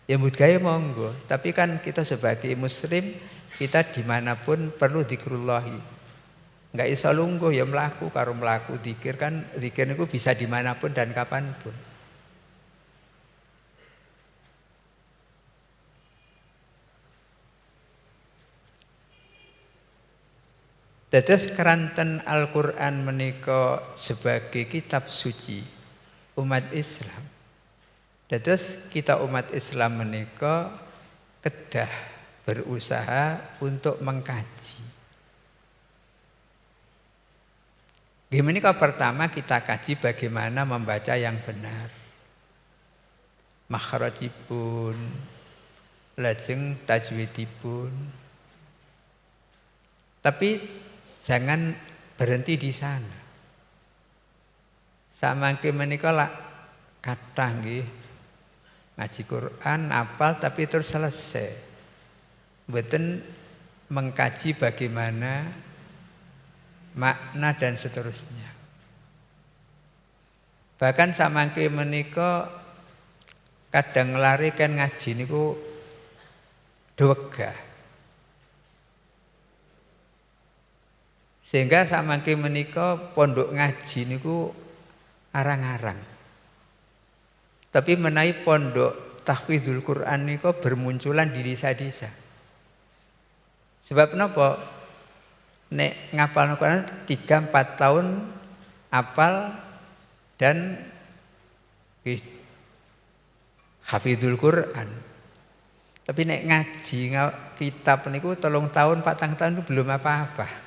Ya mbut gawe monggo, tapi kan kita sebagai muslim kita dimanapun perlu zikrullahi. Enggak iso lungguh ya mlaku karo mlaku zikir kan, zikir niku bisa dimanapun dan kapanpun. Dados keranten Al-Qur'an menika sebagai kitab suci umat Islam. Dados kita umat Islam menika kedah berusaha untuk mengkaji. Gimana kalau pertama kita kaji bagaimana membaca yang benar. Makhrajipun, lajeng tajwidipun. Tapi jangan berhenti di sana. Samangke menika lak kathah nggih ngaji Quran, apal tapi terus selesai. Mboten mengkaji bagaimana makna dan seterusnya. Bahkan samangke menika kadang lari kan ngaji niku dwegah. Sehingga samangke menika pondok ngaji niku arang-arang. Tapi menawi pondok tahfidzul Quran niku bermunculan di desa-desa. Sebab napa? Nek ngapalno Quran 3-4 tahun apal dan hafizul Quran. Tapi nek ngaji kitab niku 3 tahun 4 tahun itu belum apa-apa.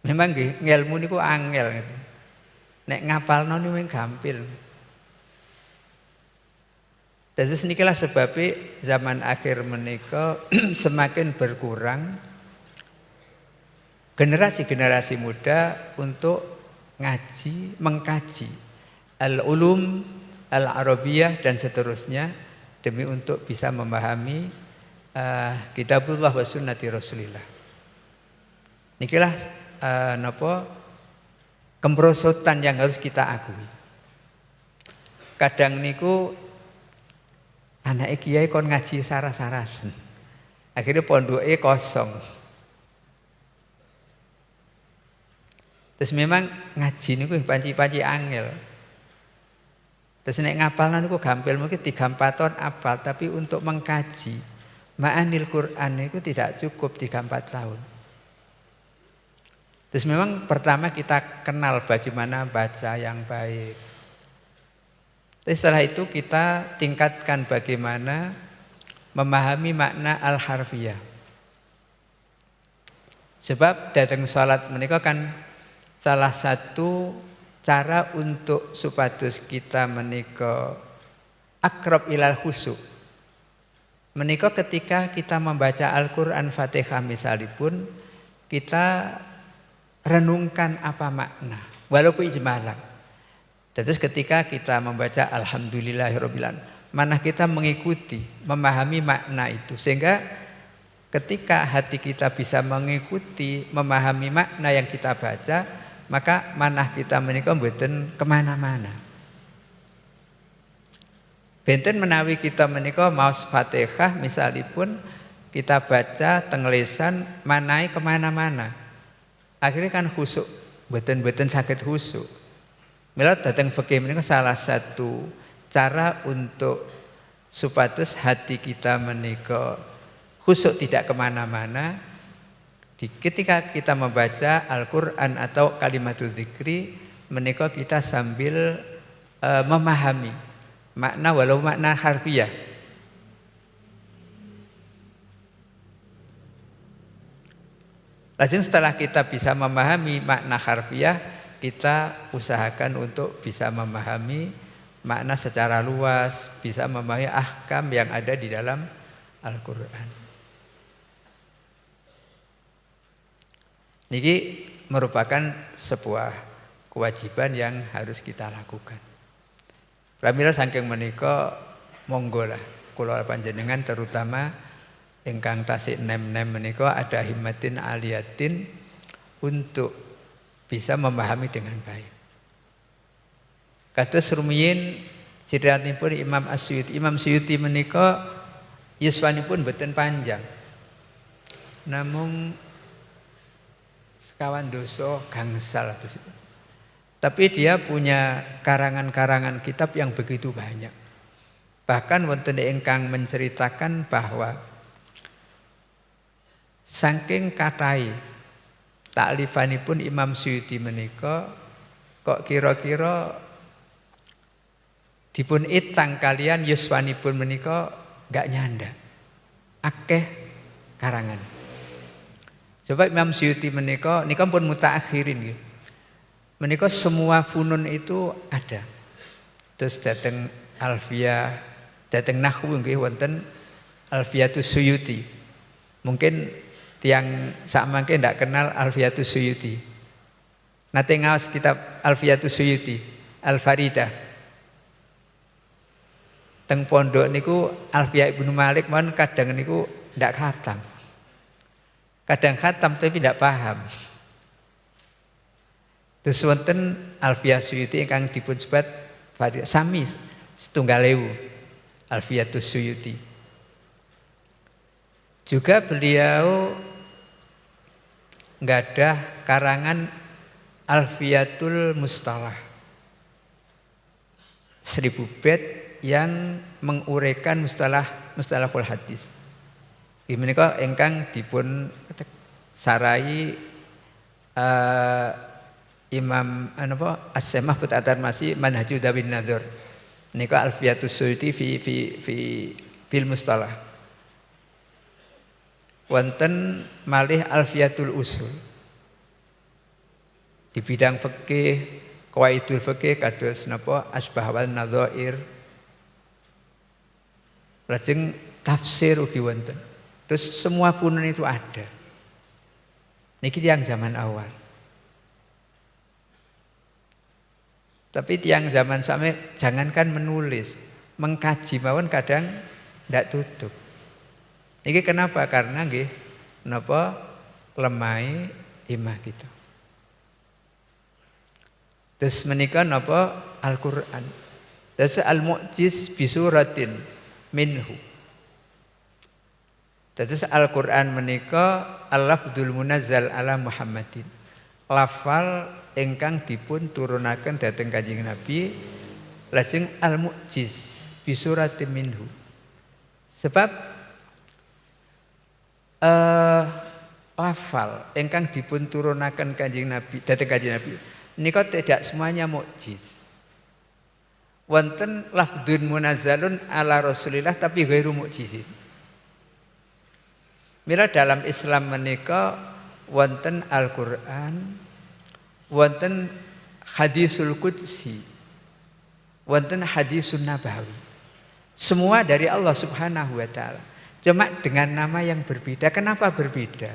Memang nggih ngelmu niku angel gitu. Nek ngapalno niku gampil. Dados nikilah sebabnya zaman akhir menika semakin berkurang generasi-generasi muda untuk ngaji, mengkaji al-ulum, al-arabiyah dan seterusnya demi untuk bisa memahami kitabullah wa sunnati Rasulillah. Nikilah kemerosotan yang harus kita akui. Kadang niku anak kiai kon ngaji saras-sarasen. Akhirnya pondoke kosong. Terus memang ngaji niku panci-panci angel. Terus nek ngapalna niku gampil mungkin 3-4 tahun apal, tapi untuk mengkaji ma'anil Quran niku tidak cukup 3-4 tahun. Terus memang pertama kita kenal bagaimana baca yang baik. Terus setelah itu kita tingkatkan bagaimana memahami makna al-harfiyah. Sebab datang salat menika kan salah satu cara untuk supados kita menika akrab ilal khusyuk. Menika ketika kita membaca Al-Qur'an Fatihah misalipun kita renungkan apa makna walaupun ijmalan. Terus ketika kita membaca alhamdulillahirabbil alamin, mana kita mengikuti, memahami makna itu sehingga ketika hati kita bisa mengikuti, memahami makna yang kita baca, maka manah kita menika mboten kemana-mana. Benten menawi kita menika maos Fatihah misalipun kita baca tenglesan manai kemana-mana. Akhirnya kan khusyuk Mboten saged khusyuk. Mila dateng fikih menika salah satu cara untuk supados hati kita menika khusyuk tidak kemana-mana. Ketika kita membaca Al-Quran atau kalimatul dzikri menika kita sambil memahami makna walau makna harfiah. Lajeng setelah kita bisa memahami makna harfiah, kita usahakan untuk bisa memahami makna secara luas, bisa memahami ahkam yang ada di dalam Al-Quran. Ini merupakan sebuah kewajiban yang harus kita lakukan. Pramila saking menika monggo lah kula panjenengan terutama ingkang tasik nem-nem menika ada himmatin aliyatin untuk bisa memahami dengan baik. Kados rumiyin cirianipun Imam As-Suyuti. Imam Suyuti menika yuswanipun boten panjang. Namung sekawan dosa gangsal atosipun. Tapi dia punya karangan-karangan kitab yang begitu banyak. Bahkan wonten ingkang menceritakan bahwa saking kathahé taklifanipun Imam Suyuti menika kok kira-kira dipun itang kalian yuswanipun menika enggak nyanda. Akeh karangan. Coba Imam Suyuti menika pun mutaakhirin nggih. Menika semua funun itu ada. Terus dateng Alfiyah, dateng nahwu nggih wonten Alfiyatus Suyuti. Mungkin tiang sakmangke ndak kenal Alfiyatus Suyuti. Nate ngaos kitab Alfiyatus Suyuti, Al-Faridah. Teng pondok niku Alfiyah Ibnu Malik mon kadang niku ndak khatam. Kadang khatam tapi ndak paham. Terus wonten Alfiyah Suyuti ingkang dipun sebat Faridah sami 7.000 Alfiyatus Suyuti. Juga beliau nggadah karangan Alfiyatul Mustalah 1000 bait yang menguraikan mustalahul hadis. Iki menika ingkang dipun sarai Imam As-Syekh Mahfud At-Tarmasi Manhajud Dawin Nadhur. Nika Alfiyatus Suyuti fil Mustalah. Wonten malih Alfiyatul Usul. Di bidang fikih, qawaidul fikih kados napa Asbah wal Nadhair. Lajeng tafsir ugi wonten. Terus semua funun itu ada. Niki tiyang zaman awal. Tapi tiang zaman sampai jangankan menulis, mengkaji mawon kadang ndak tutup. Iki kenapa? Karena nggih napa lemai imah kita. Terus menika napa Al-Qur'an. Terus al-mu'jiz bisuratin minhu. Terus Al-Qur'an menika al-lafdzul munazzal ala Muhammadin. Lafal ingkang dipun turunaken dhateng Kanjeng Nabi lajeng al-mu'jiz bisuratin minhu. Sebab lafal ingkang dipun turunaken Kanjeng Nabi dhateng Kanjeng Nabi nika tidak semuanya mukjiz. Wonten lafdzun munazzalun ala Rasulillah tapi ghairu mukjizin. Mila dalam Islam menika wonten Al-Qur'an, wonten hadisul qudsi, wonten hadisun nabawi. Semua dari Allah Subhanahu wa taala. Cuma dengan nama yang berbeda. Kenapa berbeda?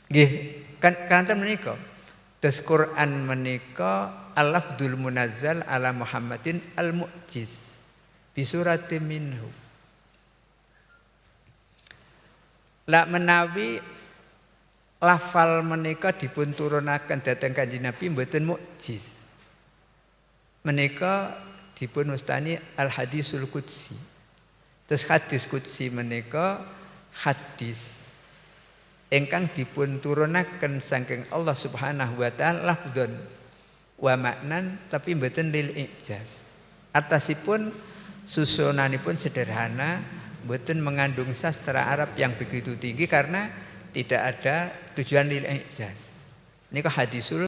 Nggih, kan menika. Terus Quran menika al-lafdzul munazzal ala Muhammadin al-mu'jiz bi suratin minhu. La menawi lafal menika dipun turunaken dhateng Kanjeng Nabi mboten mukjiz. Menika dipun wastani al-hadisul qudsi. Terus hadis qudsi menika hadis ingkang dipun turunaken saking Allah Subhanahu wa taala lafdzon wa maknan tapi mboten lil ijaz. Artasipun susunanipun sederhana, mboten mengandung sastra Arab yang begitu tinggi karena tidak ada tujuan lil ijaz. Niku hadisul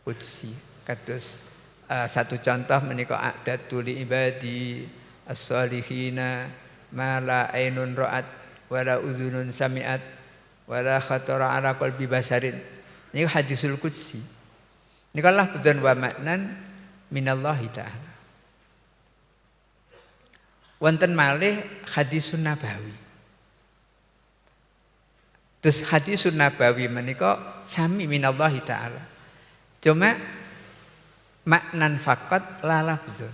qudsi. Kados satu contoh menika a'datu li ibadi as-salihina ma la ainun ra'at wala udhunun sami'at wala khatara ala qalbi basarin. Niku hadisul qudsi. Niku lafdzan wa maknan minallahi ta'ala. Wonten malih hadisun nabawi. Terus hadisun nabawi menika sami minallahi ta'ala. Cuma maknan faqat la lafdzun.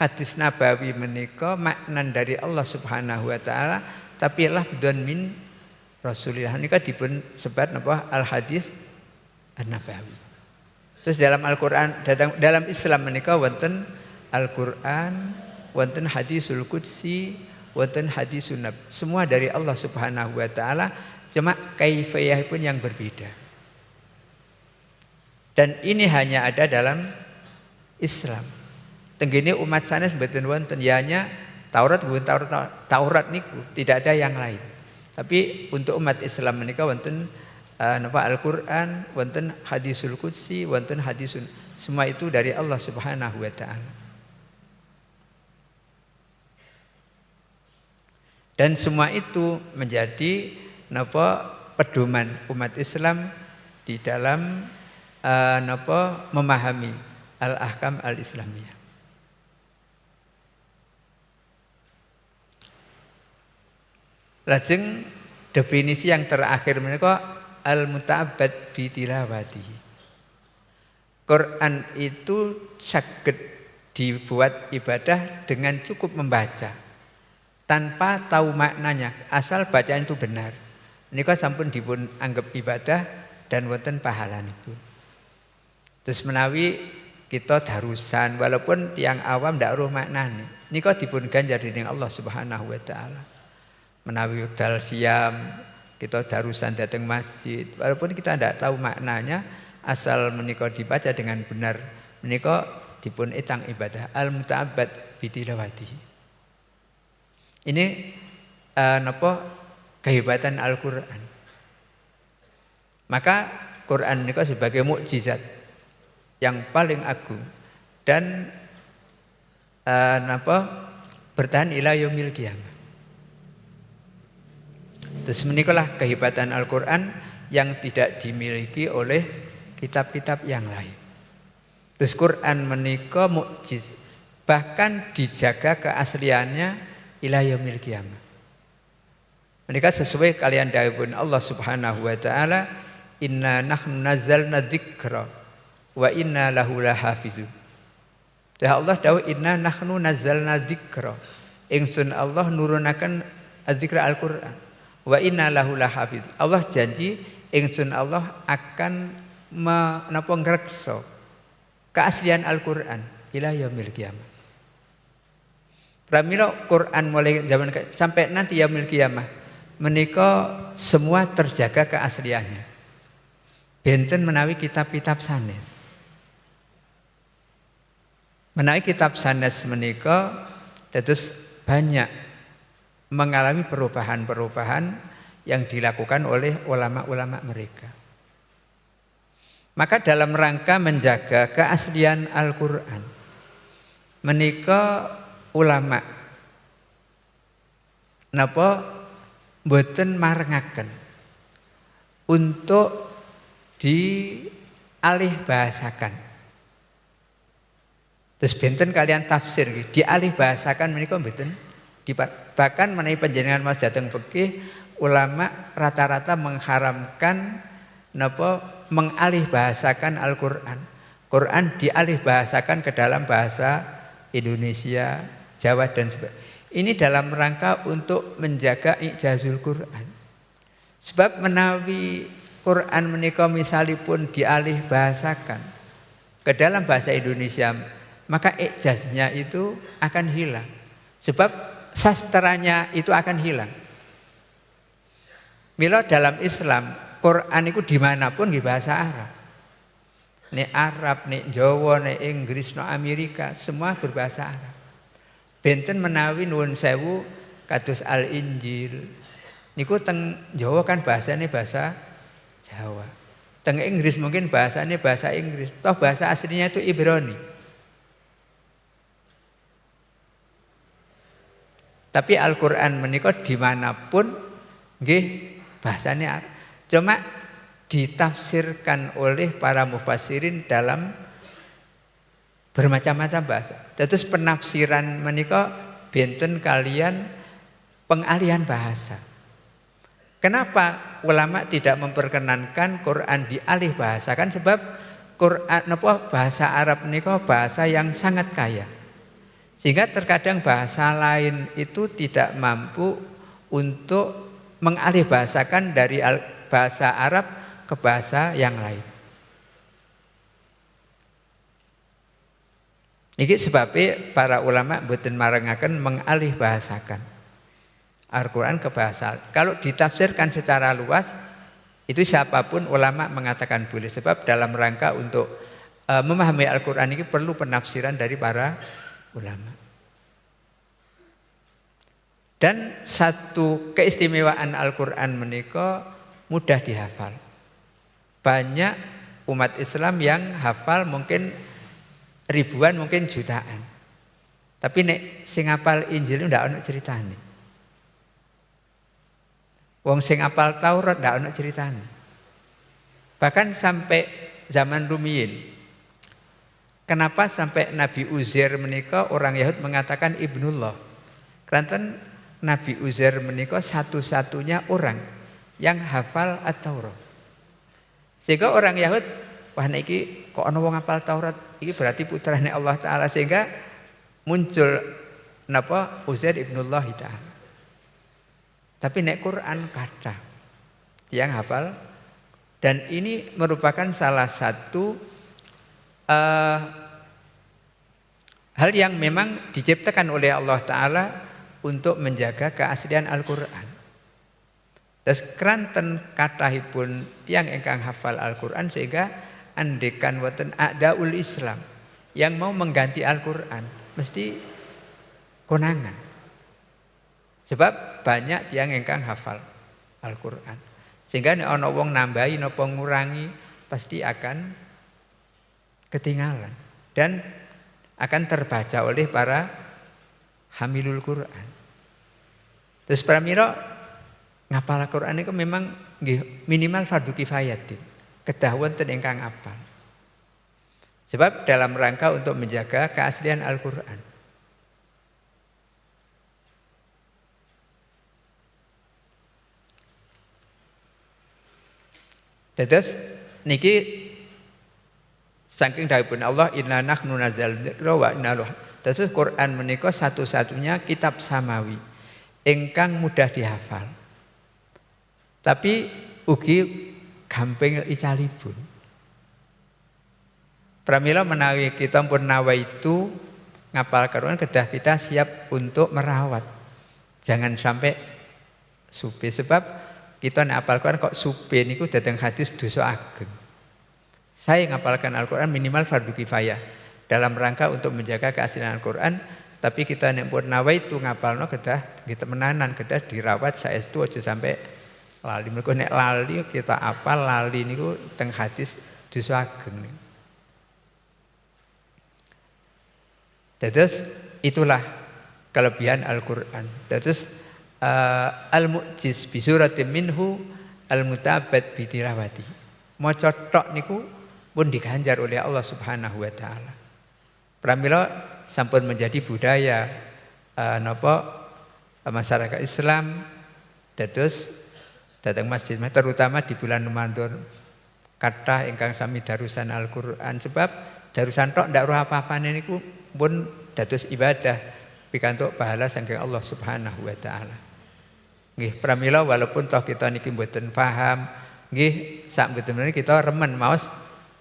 Hadis nabawi menika maknan dari Allah Subhanahu wa taala tapi lafdzun min Rasulillah. Nika dipun sebat napa al hadis an-nabawi. Terus dalam Al-Qur'an dalam Islam menika wonten Al-Qur'an, wonten hadisul qudsi, wonten hadisun nab. Semua dari Allah Subhanahu wa taala, cuma kaifiyah pun yang berbeda. Dan ini hanya ada dalam Islam. Tenggene umat sanes mboten wonten, ya hanya Taurat niku, tidak ada yang lain. Tapi untuk umat Islam menika wonten Al-Qur'an, wonten hadisul qudsi, wonten hadisun. Semua itu dari Allah Subhanahu wa taala. Dan semua itu menjadi pedoman umat Islam di dalam memahami al-ahkam al-islamiyah. Lajeng definisi yang terakhir menika al-muta'abbad bi tilawatihi. Quran itu saged dibuat ibadah dengan cukup membaca tanpa tahu maknanya, asal bacaan itu benar. Nika sampun dipun anggap ibadah dan wonten pahalanipun. Terus menawi kita darusan walaupun tiang awam ndak roh maknane, nika dipun ganjar dening Allah Subhanahu wa taala. Menawi wekdal siam kita darusan datang masjid walaupun kita ndak tahu maknanya, asal menika dibaca dengan benar, menika dipun etang ibadah al-muta'abbad bi tilawatihi. Ini kehebatan Al-Qur'an. Maka Quran niku sebagai mukjizat yang paling agung dan bertahan ila yaumil qiyamah. Terus menikalah kehebatan Al-Qur'an yang tidak dimiliki oleh kitab-kitab yang lain. Terus Quran menika mukjiz, bahkan dijaga keasliannya ila yaumil qiyamah. Menika sesuai kalian dawuhipun Allah Subhanahu wa taala, inna nahnu nazzalna dzikra wa inna lahu lahafizun. Ya Allah dawuh inna nahnu nazzalna dzikra. Ingsun Allah nurunaken adzikra Al-Qur'an. Wa inna lahu lahafiz. Allah janji ingsun Allah akan ngreksa keaslian Al-Qur'an ila yaumil qiyamah. Pramila Quran mulai zaman sampai nanti yaumil qiyamah menika semua terjaga keasliannya. Benten menawi kitab-kitab sanes. Menawi kitab sanes menika terus banyak mengalami perubahan-perubahan yang dilakukan oleh ulama-ulama mereka. Maka dalam rangka menjaga keaslian Al-Qur'an menika ulama napa mboten marengaken untuk dialih bahasakan. Terus benten kalian tafsir dialih bahasakan menika mboten. Bahkan menawi panjenengan mas dateng fikih, ulama rata-rata mengharamkan mengalih bahasakan Al-Qur'an. Quran dialih bahasakan ke dalam bahasa Indonesia, Jawa dan sebagainya. Ini dalam rangka untuk menjaga ijazul Quran. Sebab menawi Quran menika misalipun dialih bahasakan ke dalam bahasa Indonesia, maka ijaznya itu akan hilang. Sebab sastranya itu akan hilang. Mila dalam Islam Quran itu dimanapun nggih bahasa Arab. Nek Arab, nek Jawa, nek Inggris, nek Amerika, semua berbahasa Arab. Benten menawi nuwun sewu kados Al-Injil. Niku teng Jawa kan bahasane bahasa Jawa. Teng Inggris mungkin bahasane bahasa Inggris. Toh bahasa aslinya itu Ibrani. Tapi Al-Qur'an menika dimanapun nggih bahasane Arab. Cuma ditafsirkan oleh para mufassirin dalam bermacam-macam bahasa. Terus penafsiran menika benten kalian pengalihan bahasa. Kenapa ulama tidak memperkenankan Quran dialih bahasakan? Sebab Quran bahasa Arab menika bahasa yang sangat kaya. Sehingga terkadang bahasa lain itu tidak mampu untuk mengalih bahasakan dari bahasa Arab ke bahasa yang lain. Ini sebabnya para ulama mboten marengaken mengalih bahasakan Al-Quran ke bahasa. Kalau ditafsirkan secara luas, itu siapapun ulama mengatakan boleh. Sebab dalam rangka untuk memahami Al-Quran ini perlu penafsiran dari para ulama. Dan satu keistimewaan Al-Quran menika mudah dihafal. Banyak umat Islam yang hafal mungkin ribuan, mungkin jutaan. Tapi nek sing hafal Injil ndak ono ceritane. Wong sing hafal Taurat ndak ono ceritane. Bahkan sampai zaman rumiyin. Kenapa sampai Nabi Uzair menika orang Yahud mengatakan ibnullah? Karena Nabi Uzair menika satu-satunya orang yang hafal At-Taurat. Sehingga orang Yahud, wah niki kok ana wong hafal Taurat, iki berarti putrane Allah taala, sehingga muncul napa Uzair ibnullah taala. Tapi nek Quran kata yang hafal, dan ini merupakan salah satu hal yang memang diciptakan oleh Allah Ta'ala untuk menjaga keaslian Al-Quran. Terus keranten kathahipun tiyang ingkang hafal Al-Quran, sehingga andekan wonten a'daul Islam yang mau mengganti Al-Quran mesti konangan. Sebab banyak tiyang ingkang hafal Al-Quran, sehingga nek ana wong nambahi napa ngurangi pasti akan ketinggalan dan akan terbaca oleh para hamilul Quran. Terus pramila ngapal Al-Quran itu memang minimal fardu kifayatin, kedah wonten ingkang apal. Sebab dalam rangka untuk menjaga keaslian Al-Quran. Terus niki saking dawuhipun Allah, inna nahnu nazzalna wa inna lahu. Terus Quran menika satu-satunya kitab samawi ingkang mudah dihafal. Tapi ugi gampil icalipun. Pramila menawi kita pun nawaitu ngapal Quran, kedah kita siap untuk merawat. Jangan sampai supe, sebab kita ngapal Quran kok supe niku dateng hadis dosa ageng. Saya ngapalkan Al-Quran minimal fardu kifayah dalam rangka untuk menjaga keaslian Al-Quran. Tapi kita nek pun nawaitu ngapalno kedah kita menanan, kedah dirawat saestu aja sampai lali. Mergo nek lali kita apal, lali niku teng hadis dosa ageng niku. Terus itulah kelebihan Al-Quran. Terus al-mu'jiz bi suratin minhu al-mutabad bi tilawati. Maca tok niku pun diganjar oleh Allah Subhanahu wa taala. Pramila sampun menjadi budaya masyarakat Islam dados datang masjid, terutama di bulan Ramadan. Kathah ingkang sami darusan Al-Qur'an, sebab darusan tok ndak roh apa-apane niku pun dados ibadah pikantuk pahala saking Allah Subhanahu wa taala. Nggih, pramila walaupun toh kita niki mboten paham, nggih sak mboten kita remen maos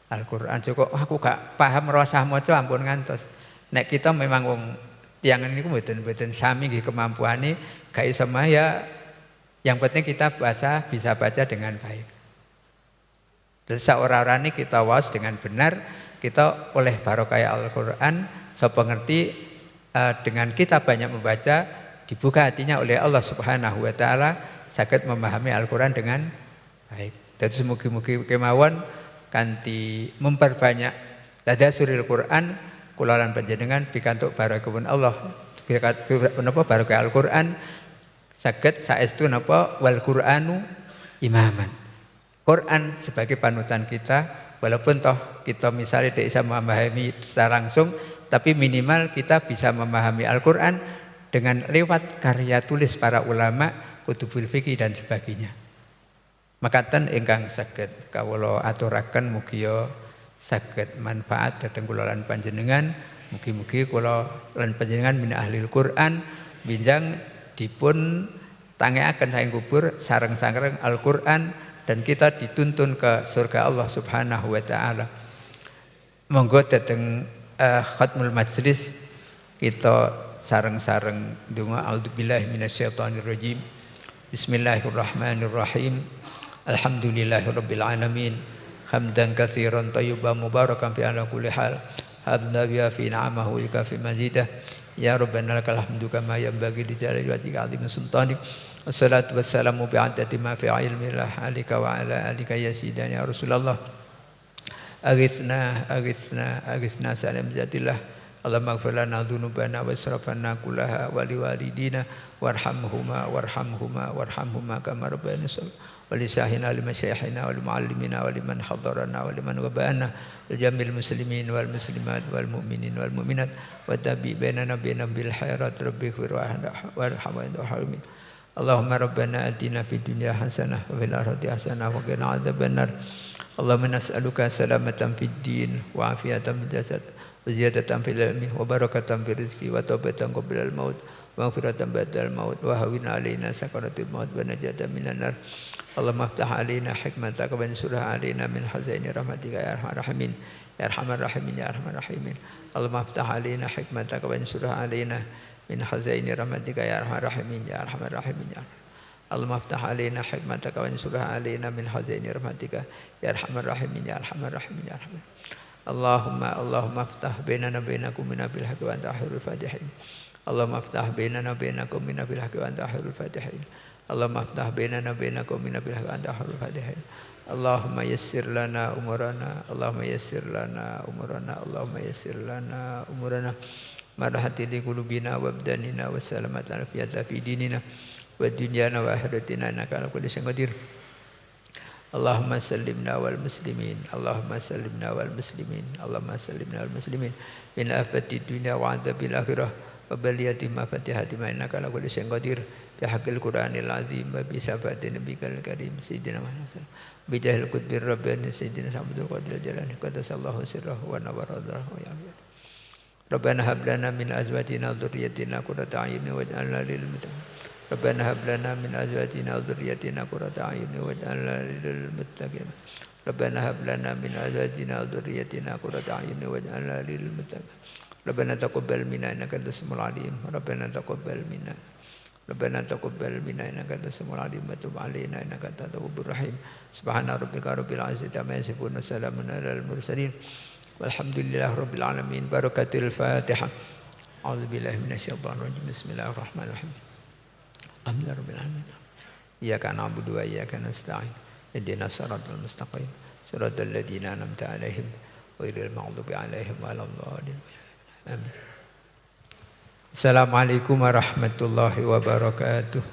Al-Qur'an. Cukup aku gak paham rasah maca ampun ngantos. Nek kita memang wong tiyang niku mboten sami nggih kemampuane, gak iso ya Yang penting kita bisa baca dengan baik. Dan seorang-orang ini kita was dengan benar, kita oleh barokah Al-Quran, sepengerti dengan kita banyak membaca, dibuka hatinya oleh Allah Subhanahu wa taala, saged memahami Al-Quran dengan baik. Dan semugi-mugi kemawon kanthi memperbanyak tadassuril Quran, kula lan panjenengan pikantuk barokahipun Allah, napa barokah Al-Quran saged saestu napa wal Qur'anu imaman. Quran sebagai panutan kita, walaupun toh kita misalnya tidak bisa memahami secara langsung, tapi minimal kita bisa memahami Al-Quran dengan lewat karya tulis para ulama, kutubul fikih dan sebagainya. Makaten ingkang saged kawula aturaken mugi saged manfaat dhateng kula lan panjenengan. Mugi-mugi kula lan panjenengan min ahlil Quran binjang dipun tangekaken saking kubur sareng-sareng Al-Quran dan kita dituntun ke surga Allah Subhanahu wa taala. Monggo dhateng khatmul majlis kita sareng-sareng donga a'udzubillahi minasyaitonirrajim. Bismillahirrahmanirrahim. Alhamdulillahirabbil alamin. Hamdan katsiran thayyiban mubarakan fi ala kulli hal. Hamdan fi ni'amahu wa fi mazidah. Ya Rabbana lakal hamdu kama yanbaghi li jalali wajhika 'azimi sultanik. Wassalatu wassalamu bi'adati ma fi ilmillah alika wa ala alika ya sidani ya Rasulullah. Aghithna salam zatillah. Allahumma ighfir lana dzunubana wa israfana kullaha wa liwalidina warhamhuma kama rabbayana shaghira. Wa li sahina li masyayikhina wa li muallimina wa liman hadarana wa liman ghabana wal jamil muslimin wal muslimat wal mu'minin wal mu'minat wa tabi bainana bainahum bil khairat rabbi ighfir warhamhum. Allahumma rabbana atina fid dunya hasanah wa fil akhirati hasanah wa qina adzabannar. Allahumma nas'aluka salamatan fid din wa afiatan fil jasad wa ziyadatan fil ilmi wa barakatan fil rizqi wa taubatan qabla al maut wa maghfiratan ba'da al maut wa hawwina alaina sakaratul maut wa najatan minan nar. Allahumma aftah alaina hikmataka wa ansurha alaina min hazaini rahmatika ya arhamar rahimin ya arhamar rahimin ya arhamar rahimin. Allahumma aftah alaina hikmataka wa ansurha alaina min hazaini rahmatika ya arhamar rahimin ya arhamar rahimin ya. Allahumma aftah alaina hikmataka wa ansurha alaina min hazaini rahmatika ya arhamar rahimin ya arhamar rahimin ya arhamar. Allahumma aftah bainana bainakum min bil haqqi wa anta khairul fatihin. Allahumma aftah bainana bainakum min bil haqqi wa anta khairul fatihin. Allahumma aftah bainana bainakum min bil haqqi wa anta khairul fatihin. Allahumma yassir lana umurana, Allahumma yassir lana umurana, Allahumma yassir lana umurana. Marhati li qulubina wa abdanina wa salamatan afiyata fi dinina wa dunyana wa akhiratina innaka ala kulli syai'in qadir. Allahumma sallimna wal muslimin, Allahumma sallimna wal muslimin, Allahumma sallimna wal muslimin min afati dunya wa adzabil akhirah wa baliyati ma fatihati ma innaka ala kulli syai'in qadir. Bi haqqil Qur'anil azim wa bi syafaati nabiyikal karim sayyidina Muhammad bi jahil qutbir rabbani sayyidina Abdul Qadir Jalani qaddasallahu sirrahu wa nawwarahu ya Allah. Rabbana hab lana min azwajina wa dhurriyyatina qurrata a'yunin waj'alna lil muttaqin. Rabbana hab lana min azwajina wa dhurriyyatina qurrata a'yunin waj'alna lil muttaqin. Rabbana hab lana min azwajina wa dhurriyyatina qurrata a'yunin waj'alna lil muttaqin. Rabbana taqabbal minna innaka antas samiul alim. Rabbana taqabbal minna innaka antas samiul alim wa tub 'alaina innaka antat tawwabur rahim. Subhana rabbika rabbil izzati amma yasifun wa salamun alal mursalin. Walhamdulillah rabbil alamin. Barakatul Fatihah. A'udzubillahi minasyaitonir rajim. Bismillahirrahmanirrahim. Alhamdulillahi rabbil alamin. Iyyaka na'budu wa iyyaka nasta'in. Ihdinas siratal mustaqim. Siratal ladzina an'amta 'alaihim ghairil maghdubi 'alaihim waladdallin. Amin. Assalamualaikum warahmatullahi wabarakatuh.